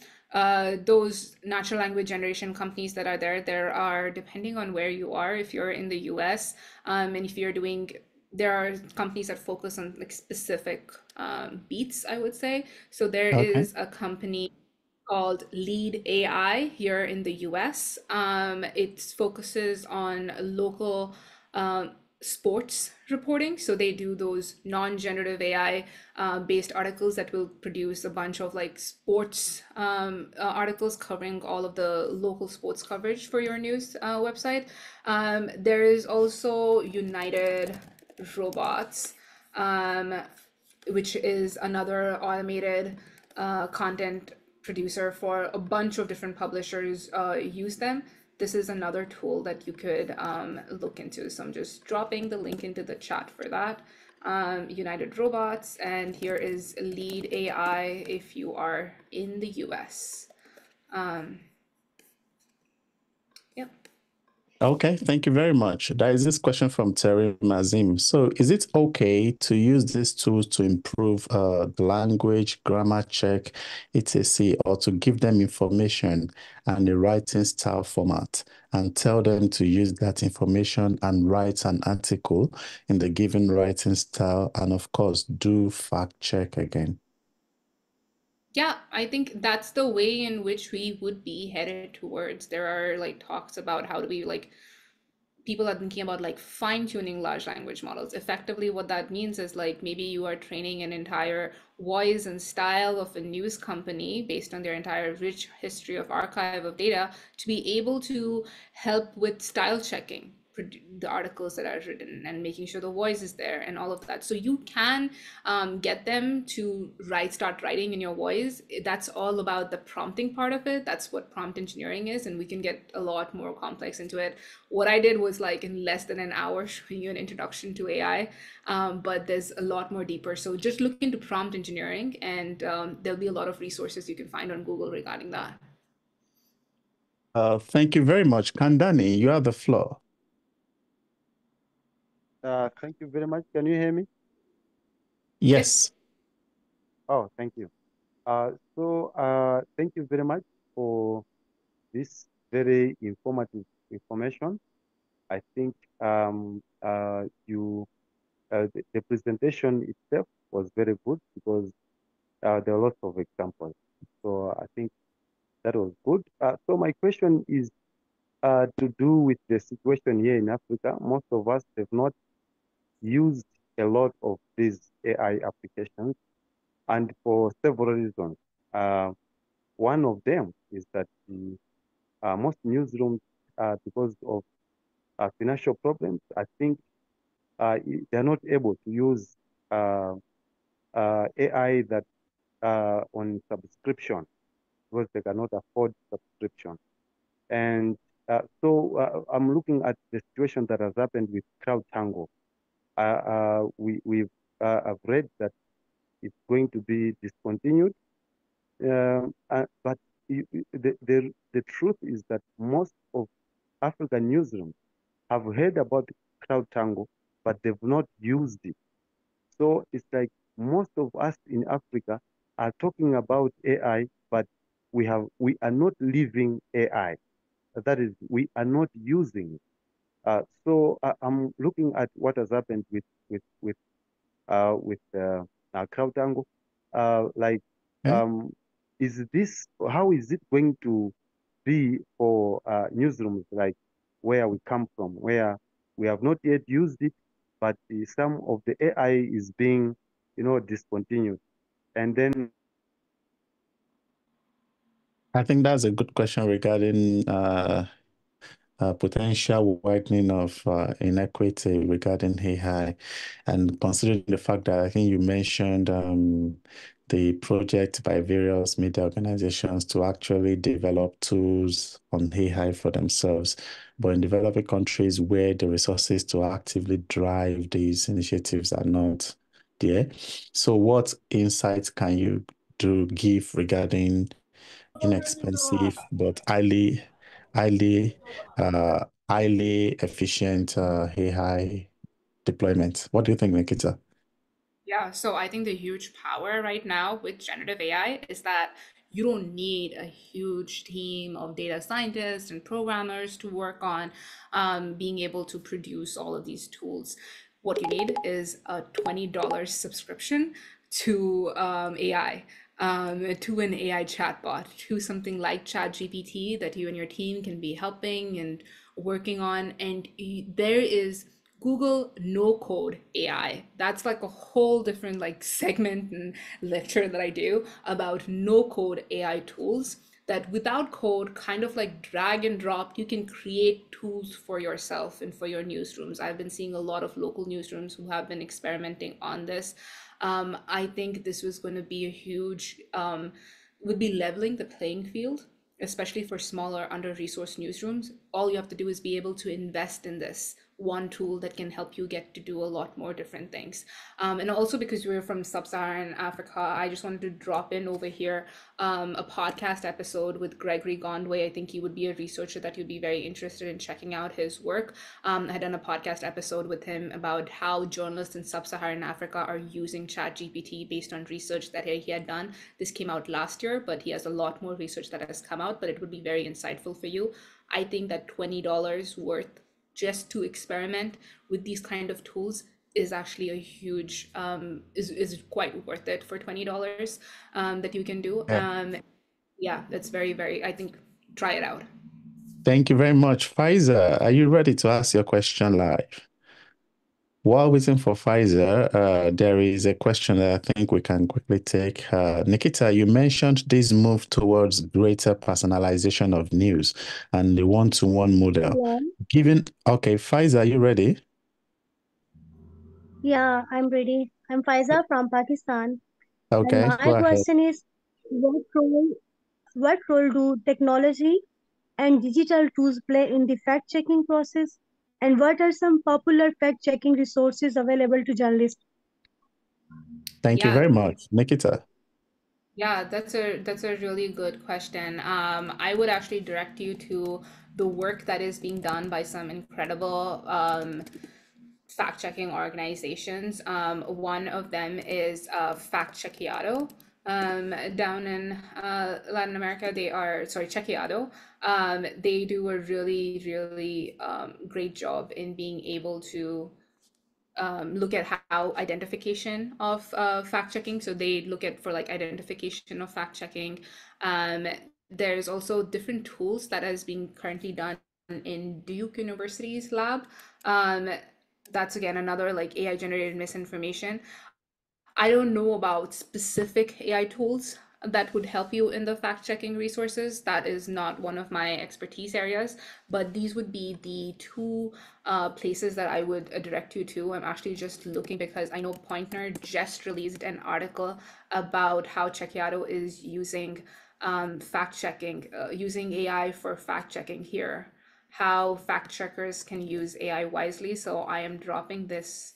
those natural language generation companies that are there are, depending on where you are, if you're in the US, and if you're doing, there are companies that focus on like specific beats, I would say. So there Okay. is a company called Lead AI here in the US. It focuses on local sports reporting. So they do those non-generative AI based articles that will produce a bunch of like sports articles covering all of the local sports coverage for your news website. There is also United Robots, which is another automated content producer for a bunch of different publishers use them. This is another tool that you could look into. So I'm just dropping the link into the chat for that. United Robots, and here is Lead AI if you are in the US. Yep. Okay, thank you very much. There is this question from Terry Mazim. So is it okay to use these tools to improve the language, grammar check, etc., or to give them information and a writing style format and tell them to use that information and write an article in the given writing style and of course do fact check again? Yeah, I think that's the way in which we would be headed towards. There are like talks about how do we like people are thinking about like fine tuning large language models. Effectively, what that means is like maybe you are training an entire voice and style of a news company based on their entire rich history of archive of data to be able to help with style checking the articles that are written and making sure the voice is there and all of that. So you can get them to start writing in your voice. That's all about the prompting part of it. That's what prompt engineering is, and we can get a lot more complex into it. What I did was like in less than an hour showing you an introduction to AI, but there's a lot more deeper. So just look into prompt engineering, and there'll be a lot of resources you can find on Google regarding that. Thank you very much. Kandani, you have the floor. Thank you very much. Can you hear me? Yes. Oh, thank you. Thank you very much for this very informative information. I think the presentation itself was very good because there are lots of examples. So I think that was good. So my question is to do with the situation here in Africa. Most of us have not used a lot of these AI applications, and for several reasons. One of them is that most newsrooms, because of financial problems, I think they're not able to use AI that on subscription because they cannot afford subscription. And I'm looking at the situation that has happened with CrowdTango. I've read that it's going to be discontinued. But the truth is that most of African newsrooms have heard about CrowdTango, but they've not used it. So it's like most of us in Africa are talking about AI, but we are not living AI. That is, we are not using it. I'm looking at what has happened with CrowdTango. Like, Okay. how is it going to be for newsrooms like where we come from, where we have not yet used it, but some of the AI is being, discontinued. And then I think that's a good question regarding potential widening of inequity regarding AI, and considering the fact that I think you mentioned the project by various media organizations to actually develop tools on AI for themselves. But in developing countries where the resources to actively drive these initiatives are not there. So what insights can you give regarding inexpensive but highly highly efficient AI deployment? What do you think, Nikita? Yeah, so I think the huge power right now with generative AI is that you don't need a huge team of data scientists and programmers to work on being able to produce all of these tools. What you need is a $20 subscription to AI, to an AI chatbot, to something like ChatGPT that you and your team can be helping and working on. And there is Google no code AI. That's like a whole different like segment and lecture that I do about no code AI tools that without code, kind of like drag and drop, you can create tools for yourself and for your newsrooms. I've been seeing a lot of local newsrooms who have been experimenting on this. I think this was going to be a huge, would be leveling the playing field, especially for smaller, under-resourced newsrooms. All you have to do is be able to invest in this one tool that can help you get to do a lot more different things. And also because we're from sub-Saharan Africa, I just wanted to drop in over here a podcast episode with Gregory Gondway. I think he would be a researcher that you'd be very interested in checking out his work. I had done a podcast episode with him about how journalists in sub-Saharan Africa are using ChatGPT based on research that he had done. This came out last year, but he has a lot more research that has come out, but it would be very insightful for you. I think that $20 worth just to experiment with these kind of tools is actually a huge is quite worth it for $20 that you can do. Yeah. Yeah, that's very, very, I think, try it out. Thank you very much. Pfizer, are you ready to ask your question live? While waiting for Pfizer, there is a question that I think we can quickly take. Nikita, you mentioned this move towards greater personalization of news and the one-to-one model. Okay, Pfizer, are you ready? Yeah, I'm ready. I'm Faiza from Pakistan. And Okay, my go ahead. question is, what role, what role do technology and digital tools play in the fact-checking process? And what are some popular fact-checking resources available to journalists? Thank you Yeah, very much. Nikita. yeah, that's a really good question. I would actually direct you to the work that is being done by some incredible fact-checking organizations. One of them is Fact Checkiado. Down in Latin America, Checkiado. They do a really, really great job in being able to look at how identification of fact checking. So they look at for like identification of fact checking. There's also different tools that is being currently done in Duke University's lab. That's again another like AI generated misinformation. I don't know about specific AI tools that would help you in the fact checking resources. That is not one of my expertise areas, but these would be the two places that I would direct you to. I'm actually just looking because I know Pointner just released an article about how Checkiado is using fact checking, using AI for fact checking here. how fact checkers can use AI wisely. So I am dropping this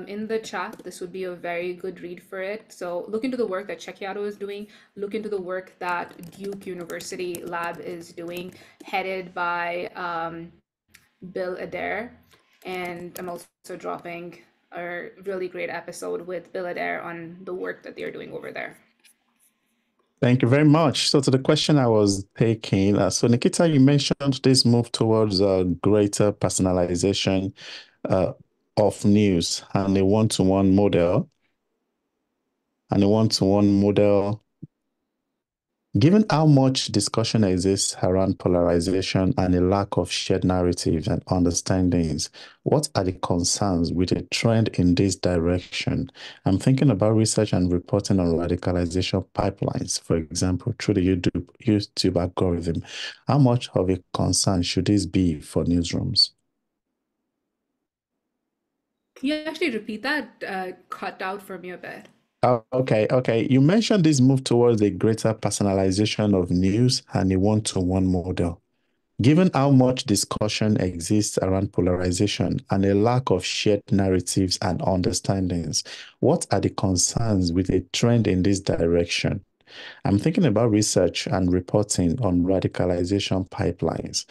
in the chat. This would be a very good read for it. So look into the work that Cecchiato is doing. Look into the work that Duke University Lab is doing, headed by Bill Adair. And I'm also dropping a really great episode with Bill Adair on the work that they're doing over there. Thank you very much. So to the question I was taking, so Nikita, you mentioned this move towards greater personalization of news and a one-to-one model. Given how much discussion exists around polarization and a lack of shared narratives and understandings, what are the concerns with a trend in this direction? I'm thinking about research and reporting on radicalization pipelines, for example, through the YouTube algorithm. How much of a concern should this be for newsrooms? Can you actually repeat that? Cut out for me a bit. Okay. You mentioned this move towards a greater personalization of news and a one-to-one model. Given how much discussion exists around polarization and a lack of shared narratives and understandings, what are the concerns with a trend in this direction? I'm thinking about research and reporting on radicalization pipelines.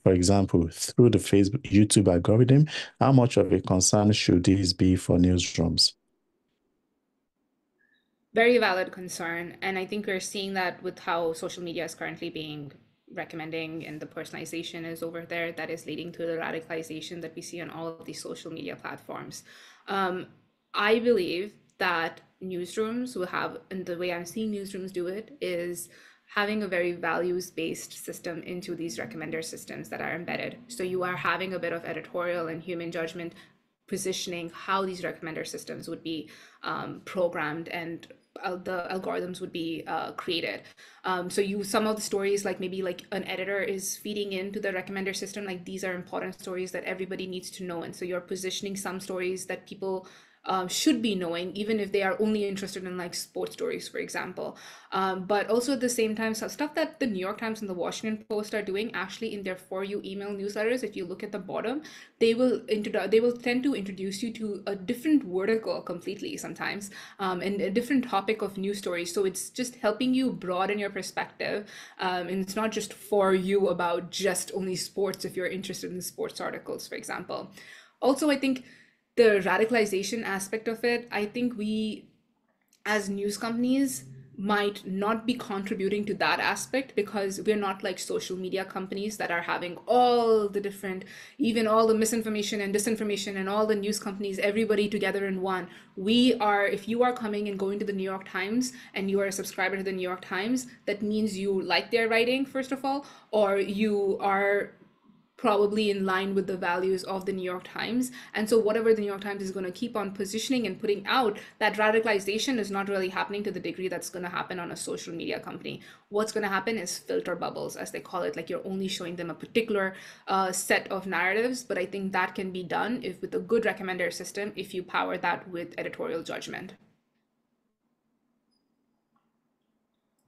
For example, through the YouTube algorithm, how much of a concern should this be for newsrooms? Very valid concern. And I think we're seeing that with how social media is currently being recommending and the personalization is over there that is leading to the radicalization that we see on all of these social media platforms. I believe that newsrooms will have, and the way I'm seeing newsrooms do it is having a very values-based system into these recommender systems that are embedded. So you are having a bit of editorial and human judgment positioning how these recommender systems would be programmed and the algorithms would be created. So some of the stories, like maybe like an editor is feeding into the recommender system, like these are important stories that everybody needs to know. And so you're positioning some stories that people should be knowing, even if they are only interested in like sports stories, for example. But also at the same time, stuff that the New York Times and the Washington Post are doing actually in their For You email newsletters, if you look at the bottom, they will tend to introduce you to a different vertical completely sometimes, and a different topic of news stories. So it's just helping you broaden your perspective. And it's not just for you about just only sports if you're interested in sports articles, for example. Also, I think the radicalization aspect of it, I think we as news companies might not be contributing to that aspect because we're not like social media companies that are having all the different, even all the misinformation and disinformation and all the news companies, everybody together in one. We are, if you are coming and going to the New York Times and you are a subscriber to the New York Times, that means you like their writing, first of all, or you are probably in line with the values of the New York Times. And so whatever the New York Times is going to keep on positioning and putting out, that radicalization is not really happening to the degree that's going to happen on a social media company. What's going to happen is filter bubbles, as they call it, like you're only showing them a particular set of narratives. But I think that can be done if with a good recommender system, if you power that with editorial judgment.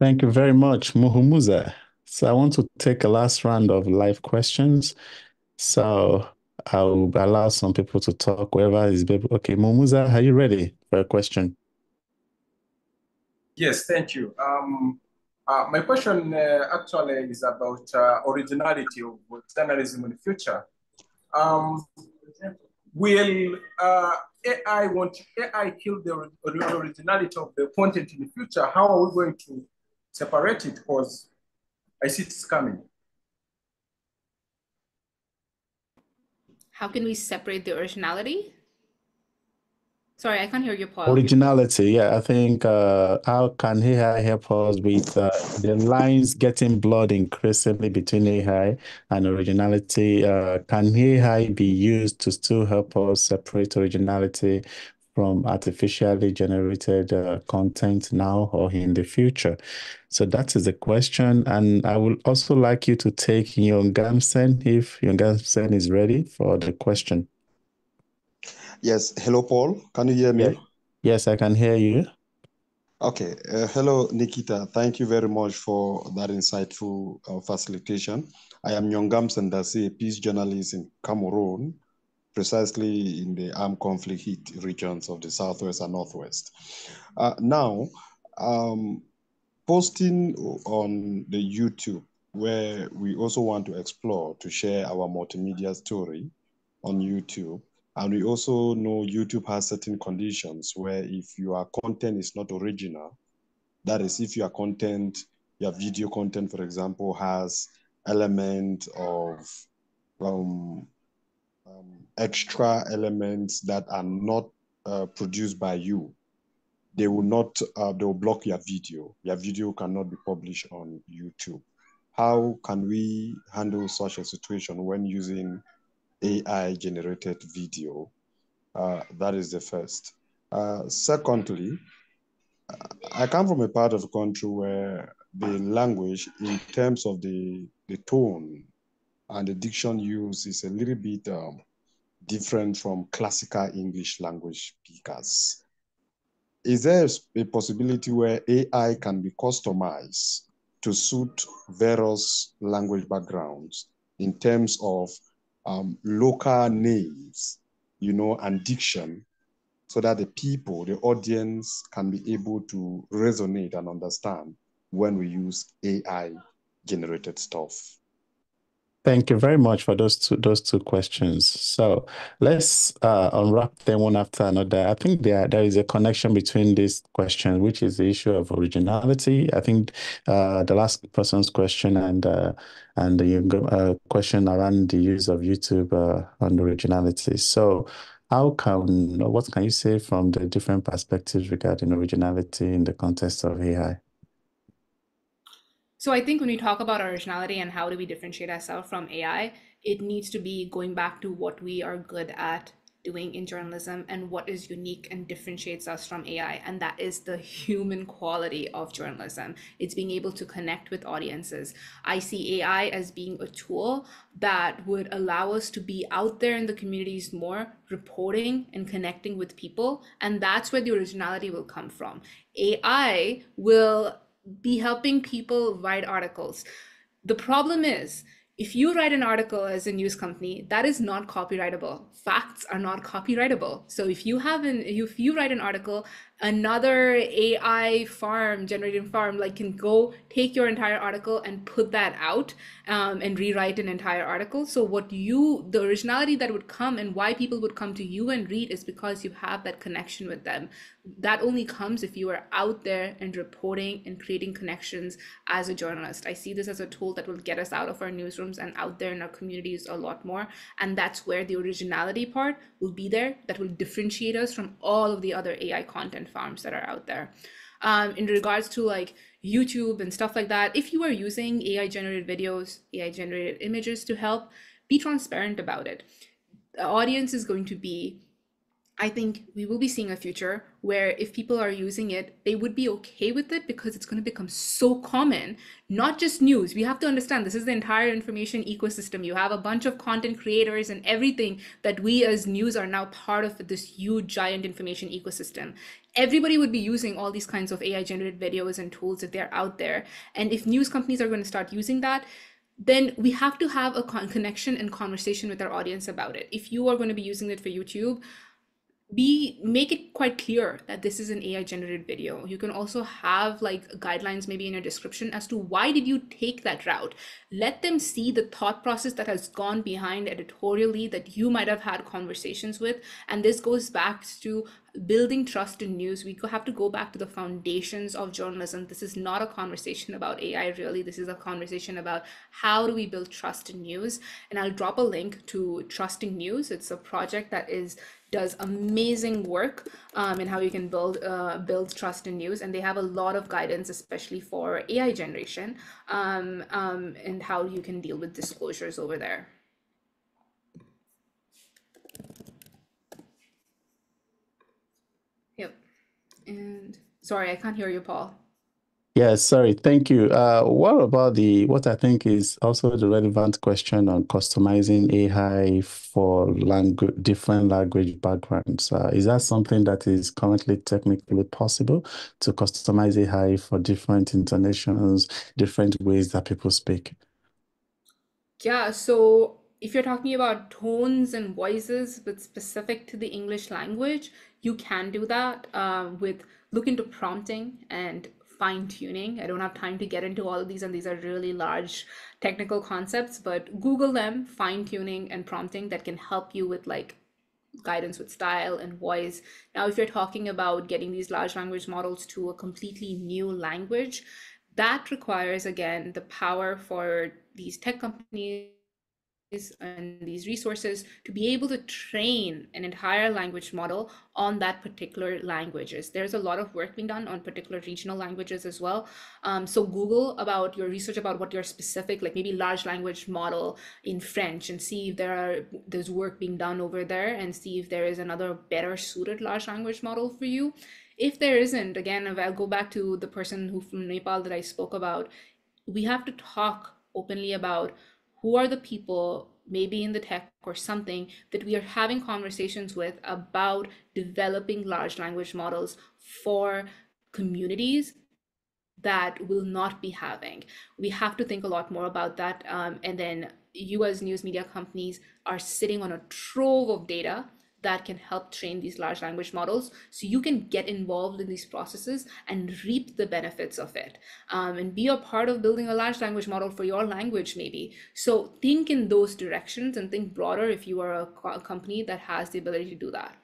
Thank you very much, Muhumuza. So I want to take a last round of live questions. So I'll allow some people to talk, whoever is able. Okay, Muhumuza, are you ready for a question? Yes, thank you. My question actually is about originality of journalism in the future. Will won't AI kill the originality of the content in the future? How are we going to separate it? Because I see it's coming. How can we separate the originality? Sorry, I can't hear you, Paul. Originality, yeah. I think how can AI help us with the lines getting blurred increasingly between AI and originality? Can AI be used to still help us separate originality from artificially generated content now or in the future? So that is the question. And I would also like you to take Yongamsen if Yongamsen is ready for the question. Yes. Hello, Paul. Can you hear me? Yes, I can hear you. Okay. Hello, Nikita. Thank you very much for that insightful facilitation. I am Nyongam Sendasi, a peace journalist in Cameroon, precisely in the armed conflict hit regions of the Southwest and Northwest. Now, posting on the YouTube, where we also want to explore to share our multimedia story on YouTube. And we also know YouTube has certain conditions where if your content is not original, that is, if your content, your video content, for example, has element of extra elements that are not produced by you, they will not, they will block your video. Your video cannot be published on YouTube. How can we handle such a situation when using AI generated video? That is the first. Secondly, I come from a part of the country where the language, in terms of the tone and the diction used, is a little bit different from classical English language speakers. Is there a possibility where AI can be customized to suit various language backgrounds in terms of local names, and diction, so that the people, the audience, can be able to resonate and understand when we use AI generated stuff? Thank you very much for those two questions. So let's unwrap them one after another. I think there is a connection between these questions, which is the issue of originality. I think the last person's question and the question around the use of YouTube on originality. So what can you say from the different perspectives regarding originality in the context of AI? So I think when we talk about originality and how do we differentiate ourselves from AI, it needs to be going back to what we are good at doing in journalism and what is unique and differentiates us from AI. And that is the human quality of journalism. It's being able to connect with audiences. I see AI as being a tool that would allow us to be out there in the communities more, reporting and connecting with people. And that's where the originality will come from. AI will be helping people write articles. The problem is, if you write an article as a news company, that is not copyrightable. Facts are not copyrightable. So if you write an article, another AI generated farm can go take your entire article and put that out and rewrite an entire article. So the originality that would come and why people would come to you and read is because you have that connection with them. That only comes if you are out there and reporting and creating connections as a journalist. I see this as a tool that will get us out of our newsrooms and out there in our communities a lot more. And that's where the originality part will be there, that will differentiate us from all of the other AI content farms that are out there. In regards to YouTube and stuff like that, if you are using AI generated videos, AI generated images to help, be transparent about it. The audience is going to be, I think we will be seeing a future where if people are using it, they would be okay with it because it's going to become so common, not just news. We have to understand this is the entire information ecosystem. You have a bunch of content creators and everything that we as news are now part of this huge giant information ecosystem. Everybody would be using all these kinds of AI generated videos and tools that they're out there. And if news companies are going to start using that, then we have to have a connection and conversation with our audience about it. If you are going to be using it for YouTube, make it quite clear that this is an AI generated video. You can also have guidelines maybe in your description as to why did you take that route. Let them see the thought process that has gone behind editorially that you might have had conversations with. And this goes back to building trust in news. We have to go back to the foundations of journalism. This is not a conversation about AI, really. This is a conversation about how do we build trust in news. And I'll drop a link to Trusting News. It's a project that does amazing work in how you can build trust in news, and they have a lot of guidance, especially for AI generation, and how you can deal with disclosures over there. Yep. And sorry, I can't hear you, Paul. Yeah, sorry. Thank you. What about what I think is also the relevant question on customizing AI for different language backgrounds? Is that something that is currently technically possible to customize AI for different intonations, different ways that people speak? Yeah, so if you're talking about tones and voices but specific to the English language, you can do that with look into prompting and fine tuning. I don't have time to get into all of these, and these are really large technical concepts, but Google them, fine tuning and prompting that can help you with like guidance with style and voice. Now, if you're talking about getting these large language models to a completely new language, that requires, again, the power for these tech companies and these resources to be able to train an entire language model on that particular languages. There's a lot of work being done on particular regional languages as well. So Google about your research about what your specific, like maybe large language model in French, and see if there's work being done over there, and see if there is another better suited large language model for you. If there isn't, again, if I'll go back to the person who from Nepal that I spoke about, we have to talk openly about who are the people, maybe in the tech or something, that we are having conversations with about developing large language models for communities that will not be having. We have to think a lot more about that. And then you as news media companies are sitting on a trove of data that can help train these large language models, so you can get involved in these processes and reap the benefits of it, and be a part of building a large language model for your language maybe. So think in those directions and think broader if you are a company that has the ability to do that.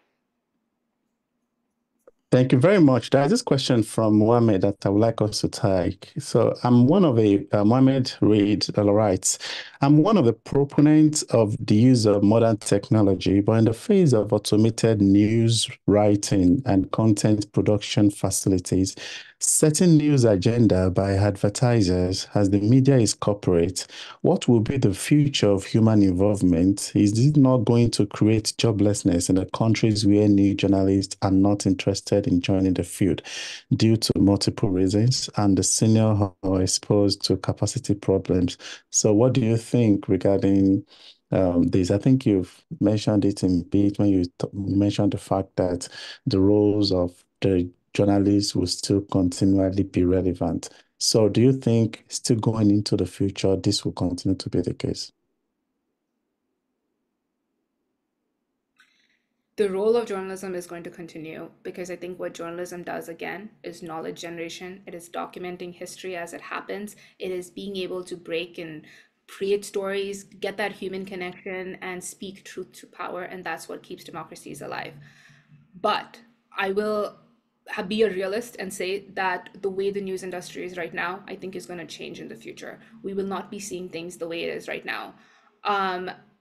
Thank you very much. There's this question from Mohammed that I would like us to take. So I'm one of Mohammed Reid writes, I'm one of the proponents of the use of modern technology, but in the face of automated news writing and content production facilities, setting news agenda by advertisers as the media is corporate, what will be the future of human involvement? Is it not going to create joblessness in the countries where new journalists are not interested in joining the field due to multiple reasons, and the senior are exposed to capacity problems? So what do you think regarding this? I think you've mentioned it in bit when you mentioned the fact that the roles of the journalists will still continually be relevant. So do you think still going into the future, this will continue to be the case? The role of journalism is going to continue, because I think what journalism does, again, is knowledge generation. It is documenting history as it happens. It is being able to break and create stories, get that human connection, and speak truth to power. And that's what keeps democracies alive. But I will be a realist and say that the way the news industry is right now, I think is going to change in the future. We will not be seeing things the way it is right now.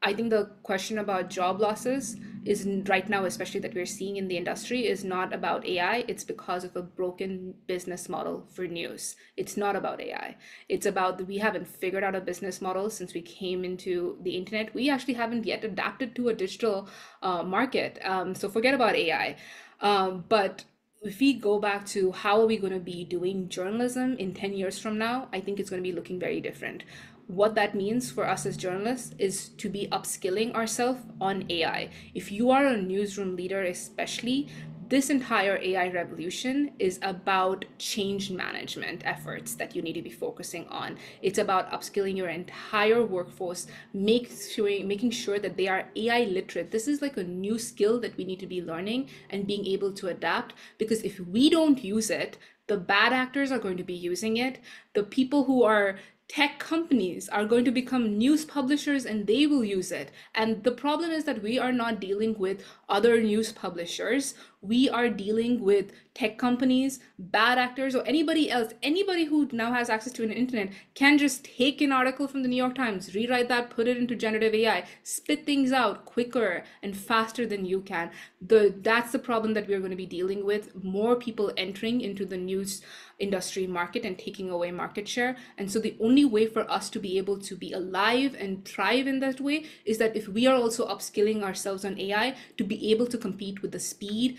I think the question about job losses is right now, especially that we're seeing in the industry, is not about AI. It's because of a broken business model for news. It's not about AI. It's about that we haven't figured out a business model since we came into the internet. We actually haven't yet adapted to a digital market. So forget about AI. But if we go back to how are we going to be doing journalism in 10 years from now, I think it's going to be looking very different. What that means for us as journalists is to be upskilling ourselves on AI. If you are a newsroom leader, especially, this entire AI revolution is about change management efforts that you need to be focusing on. It's about upskilling your entire workforce, making sure that they are AI literate. This is like a new skill that we need to be learning and being able to adapt, because if we don't use it, the bad actors are going to be using it. The people who are tech companies are going to become news publishers and they will use it. And the problem is that we are not dealing with other news publishers. We are dealing with tech companies, bad actors, or anybody else. Anybody who now has access to an internet can just take an article from the New York Times, rewrite that, put it into generative AI, spit things out quicker and faster than you can. That's the problem that we're going to be dealing with. More people entering into the news industry market and taking away market share. And so the only way for us to be able to be alive and thrive in that way is that if we are also upskilling ourselves on AI to be able to compete with the speed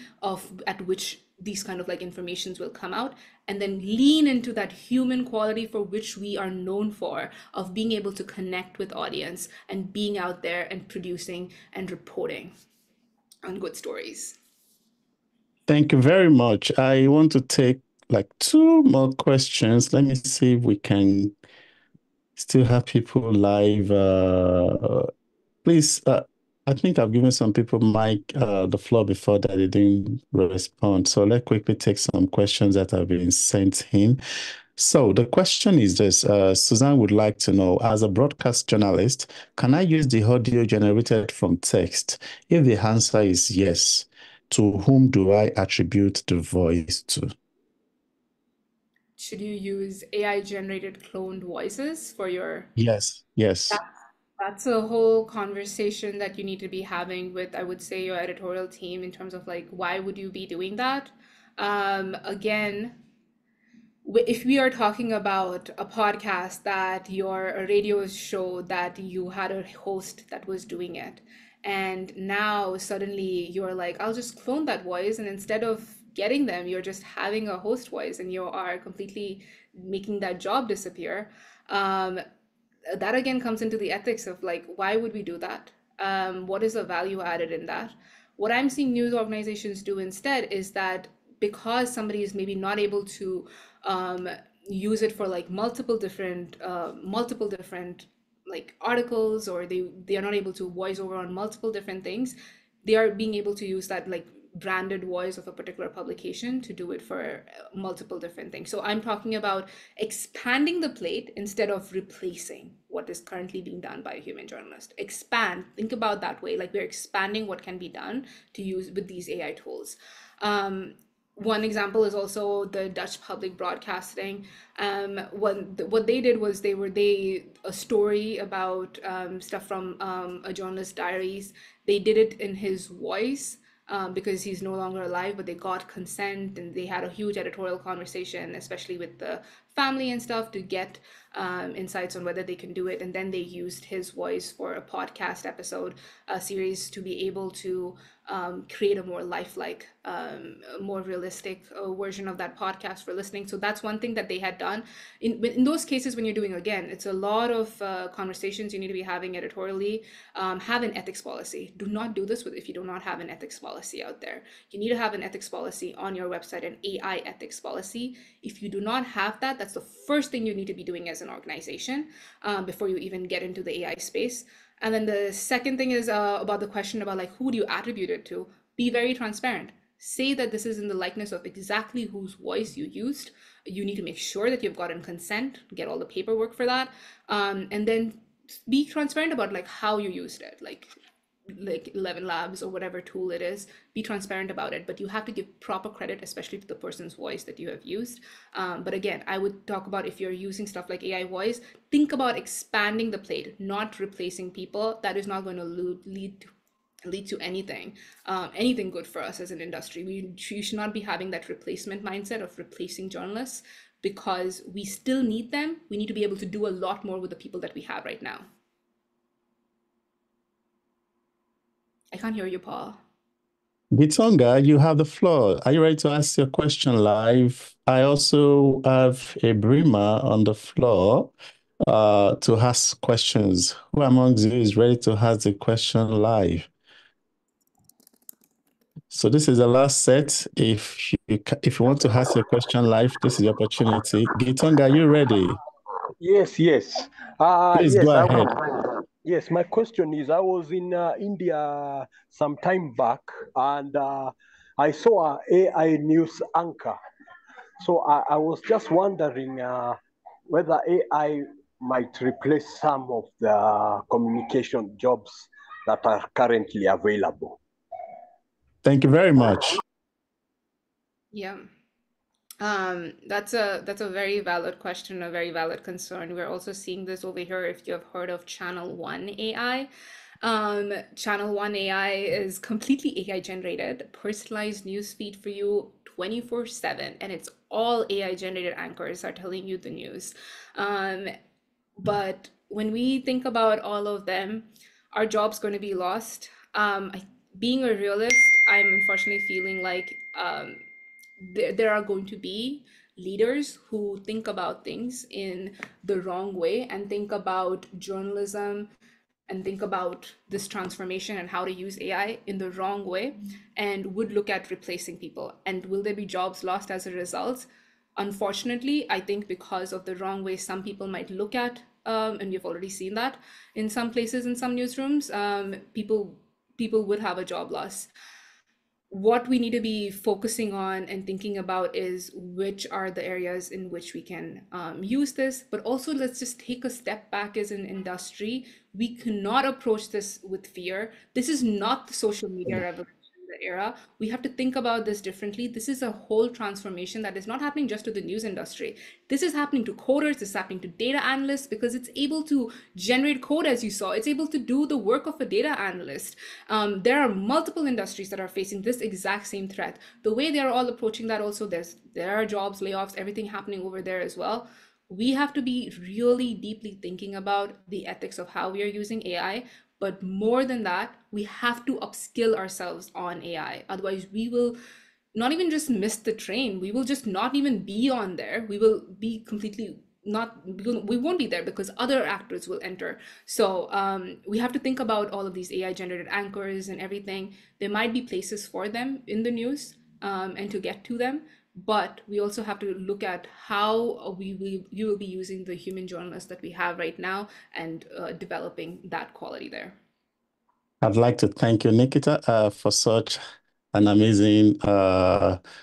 at which these kind of like informations will come out, and then lean into that human quality for which we are known for, of being able to connect with audience and being out there and producing and reporting on good stories. Thank you very much. I want to take like 2 more questions. Let me see if we can still have people live. Please, I think I've given some people the floor before that they didn't respond. So let's quickly take some questions that have been sent in. So the question is this, Suzanne would like to know, as a broadcast journalist, can I use the audio generated from text? If the answer is yes, to whom do I attribute the voice to? Should you use AI generated cloned voices for your... Yes, yes. That's a whole conversation that you need to be having with, I would say, your editorial team in terms of like, why would you be doing that? Again, if we are talking about a podcast that a radio show that you had a host that was doing it, and now suddenly you're like, I'll just clone that voice, and instead of getting them, you're just having a host voice and you are completely making that job disappear. That again comes into the ethics of like, why would we do that? What is the value added in that? What I'm seeing news organizations do instead is that, because somebody is maybe not able to use it for like multiple different like articles, or they are not able to voice over on multiple different things, they are being able to use that like branded voice of a particular publication to do it for multiple different things. So I'm talking about expanding the plate instead of replacing what is currently being done by a human journalist. Expand, think about that way, like we're expanding what can be done to use with these AI tools. One example is also the Dutch public broadcasting. What they did was a story about stuff from a journalist's diaries. They did it in his voice, because he's no longer alive, but they got consent and they had a huge editorial conversation, especially with the family and stuff, to get insights on whether they can do it. And then they used his voice for a podcast episode, a series, to be able to create a more lifelike, more realistic version of that podcast for listening. So that's one thing that they had done. In those cases, when you're doing, again, it's a lot of conversations you need to be having editorially. Have an ethics policy. Do not do this if you do not have an ethics policy out there. You need to have an ethics policy on your website, an AI ethics policy. If you do not have that, that's the first thing you need to be doing as an organization before you even get into the AI space. And then the second thing is about the question about like, who do you attribute it to? Be very transparent. Say that this is in the likeness of exactly whose voice you used. You need to make sure that you've gotten consent, get all the paperwork for that, and then be transparent about like how you used it, like 11 Labs or whatever tool it is. Be transparent about it, but you have to give proper credit, especially to the person's voice that you have used. But again, I would talk about, if you're using stuff like AI voice, think about expanding the plate, not replacing people. That is not going to lead to anything good for us as an industry. We should not be having that replacement mindset of replacing journalists, because we still need them. We need to be able to do a lot more with the people that we have right now. I can't hear you, Paul. Gitonga, you have the floor. Are you ready to ask your question live? I also have a Brima on the floor to ask questions. Who amongst you is ready to ask the question live? So this is the last set. If you want to ask your question live, this is the opportunity. Gitonga, are you ready? Yes, yes. Please Yes, go ahead. Yes, my question is, I was in India some time back, and I saw a AI news anchor. So I was just wondering whether AI might replace some of the communication jobs that are currently available. Thank you very much. Yeah. That's a very valid question, a very valid concern. We're also seeing this over here. If you have heard of Channel One AI, Channel One AI is completely AI generated, personalized news feed for you 24/7, and it's all AI generated anchors are telling you the news. But when we think about all of them, our job's going to be lost. Being a realist, I'm unfortunately feeling like there are going to be leaders who think about things in the wrong way and think about journalism and think about this transformation and how to use AI in the wrong way and would look at replacing people. And will there be jobs lost as a result? Unfortunately, I think because of the wrong way some people might look at, and you've already seen that in some places, in some newsrooms, people would have a job loss. What we need to be focusing on and thinking about is which are the areas in which we can use this, but also let's just take a step back as an industry. We cannot approach this with fear. This is not the social media revolution, the era. We have to think about this differently. This is a whole transformation that is not happening just to the news industry. This is happening to coders, this is happening to data analysts, because it's able to generate code, as you saw. It's able to do the work of a data analyst. There are multiple industries that are facing this exact same threat. The way they're all approaching that also, there are jobs, layoffs, everything happening over there as well. We have to be really deeply thinking about the ethics of how we are using AI. But more than that, we have to upskill ourselves on AI. Otherwise, we will not even just miss the train. We will just not even be on there. We will be completely not, we won't be there because other actors will enter. So we have to think about all of these AI generated anchors and everything. There might be places for them in the news and to get to them. But we also have to look at how you will be using the human journalists that we have right now and developing that quality there. I'd like to thank you, Nikita, for such an amazing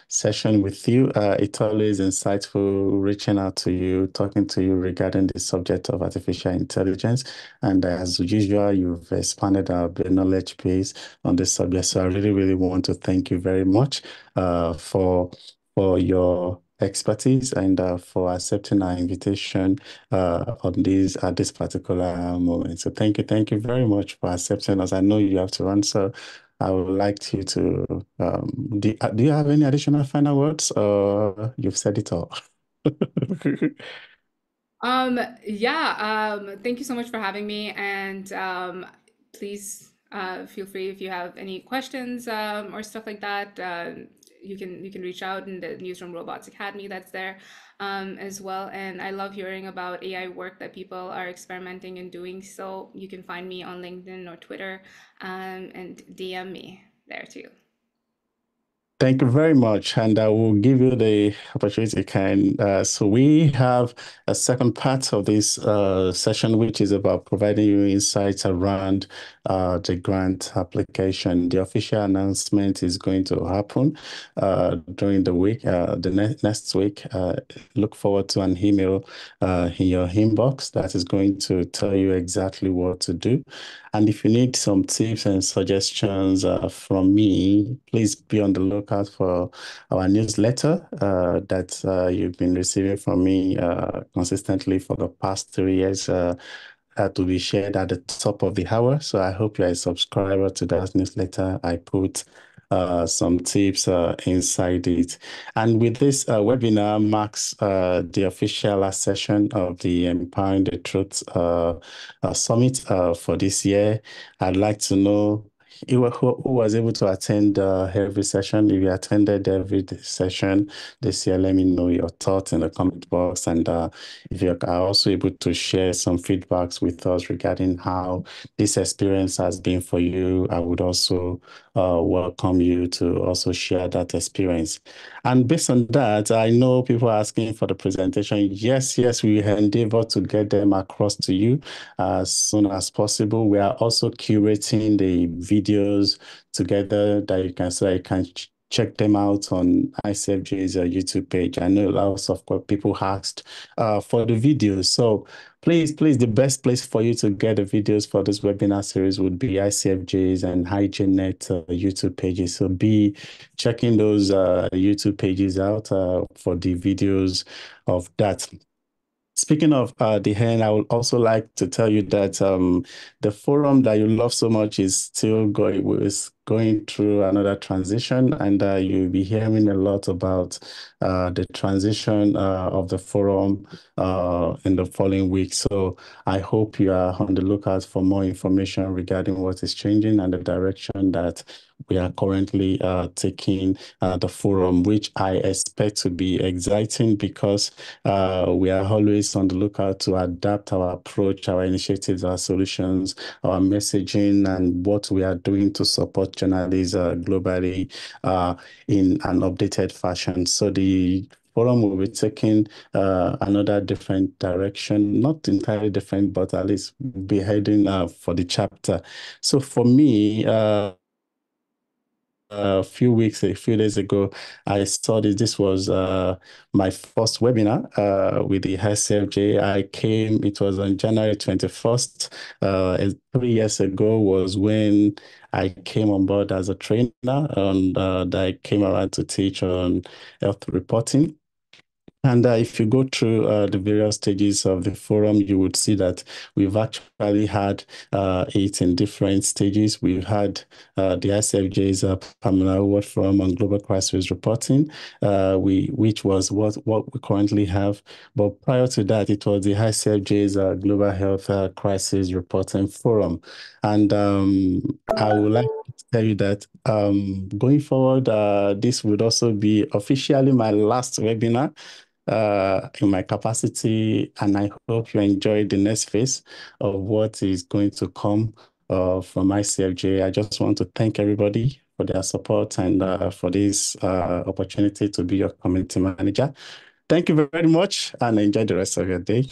session with you. It's always insightful reaching out to you, talking to you regarding the subject of artificial intelligence. And as usual, you've expanded our knowledge base on this subject. So I really, really want to thank you very much for your expertise and for accepting our invitation on this at this particular moment. So thank you very much for accepting us. I know you have to run, so I would like you to do you have any additional final words, or you've said it all? Thank you so much for having me, and please feel free if you have any questions or stuff like that. You can reach out in the Newsroom Robots Academy that's there as well. And I love hearing about AI work that people are experimenting and doing. So you can find me on LinkedIn or Twitter and DM me there too. Thank you very much, and I will give you the opportunity, so we have a second part of this session, which is about providing you insights around the grant application. The official announcement is going to happen during the week, next week. Look forward to an email in your inbox that is going to tell you exactly what to do. And if you need some tips and suggestions from me, please be on the lookout for our newsletter that you've been receiving from me consistently for the past 3 years. To be shared at the top of the hour. So I hope you're a subscriber to that newsletter. I put some tips inside it. And with this webinar marks the official last session of the Empowering the Truth Summit for this year. I'd like to know who was able to attend every session. If you attended every session this year, let me know your thoughts in the comment box. And if you are also able to share some feedbacks with us regarding how this experience has been for you, I would also welcome you to also share that experience. And based on that, I know people are asking for the presentation. Yes, we endeavor to get them across to you as soon as possible. We are also curating the videos together that you can, so you can check them out on ICFJ's YouTube page. I know lots of people asked for the videos. So please, the best place for you to get the videos for this webinar series would be ICFJ's and HygienNet YouTube pages. So be checking those YouTube pages out for the videos of that. Speaking of the end, I would also like to tell you that the forum that you love so much is still going, is going through another transition, and you'll be hearing a lot about the transition of the forum in the following week. So I hope you are on the lookout for more information regarding what is changing and the direction that we are currently taking the forum, which I expect to be exciting because we are always on the lookout to adapt our approach, our initiatives, our solutions, our messaging, and what we are doing to support journalists globally in an updated fashion. So the forum will be taking another different direction, not entirely different, but at least be heading for the chapter. So for me, a few days ago, I saw this. This was my first webinar with the HCFJ. It was on January 21st. 3 years ago was when I came on board as a trainer, and I came around to teach on health reporting. And if you go through the various stages of the forum, you would see that we've actually had it in different stages. We've had the ICFJ's Pamela Award Forum on Global Crisis Reporting, which was what we currently have. But prior to that, it was the ICFJ's Global Health Crisis Reporting Forum. And I would like to tell you that going forward, this would also be officially my last webinar in my capacity, and I hope you enjoy the next phase of what is going to come from ICFJ. I just want to thank everybody for their support and for this opportunity to be your community manager. Thank you very much, and enjoy the rest of your day.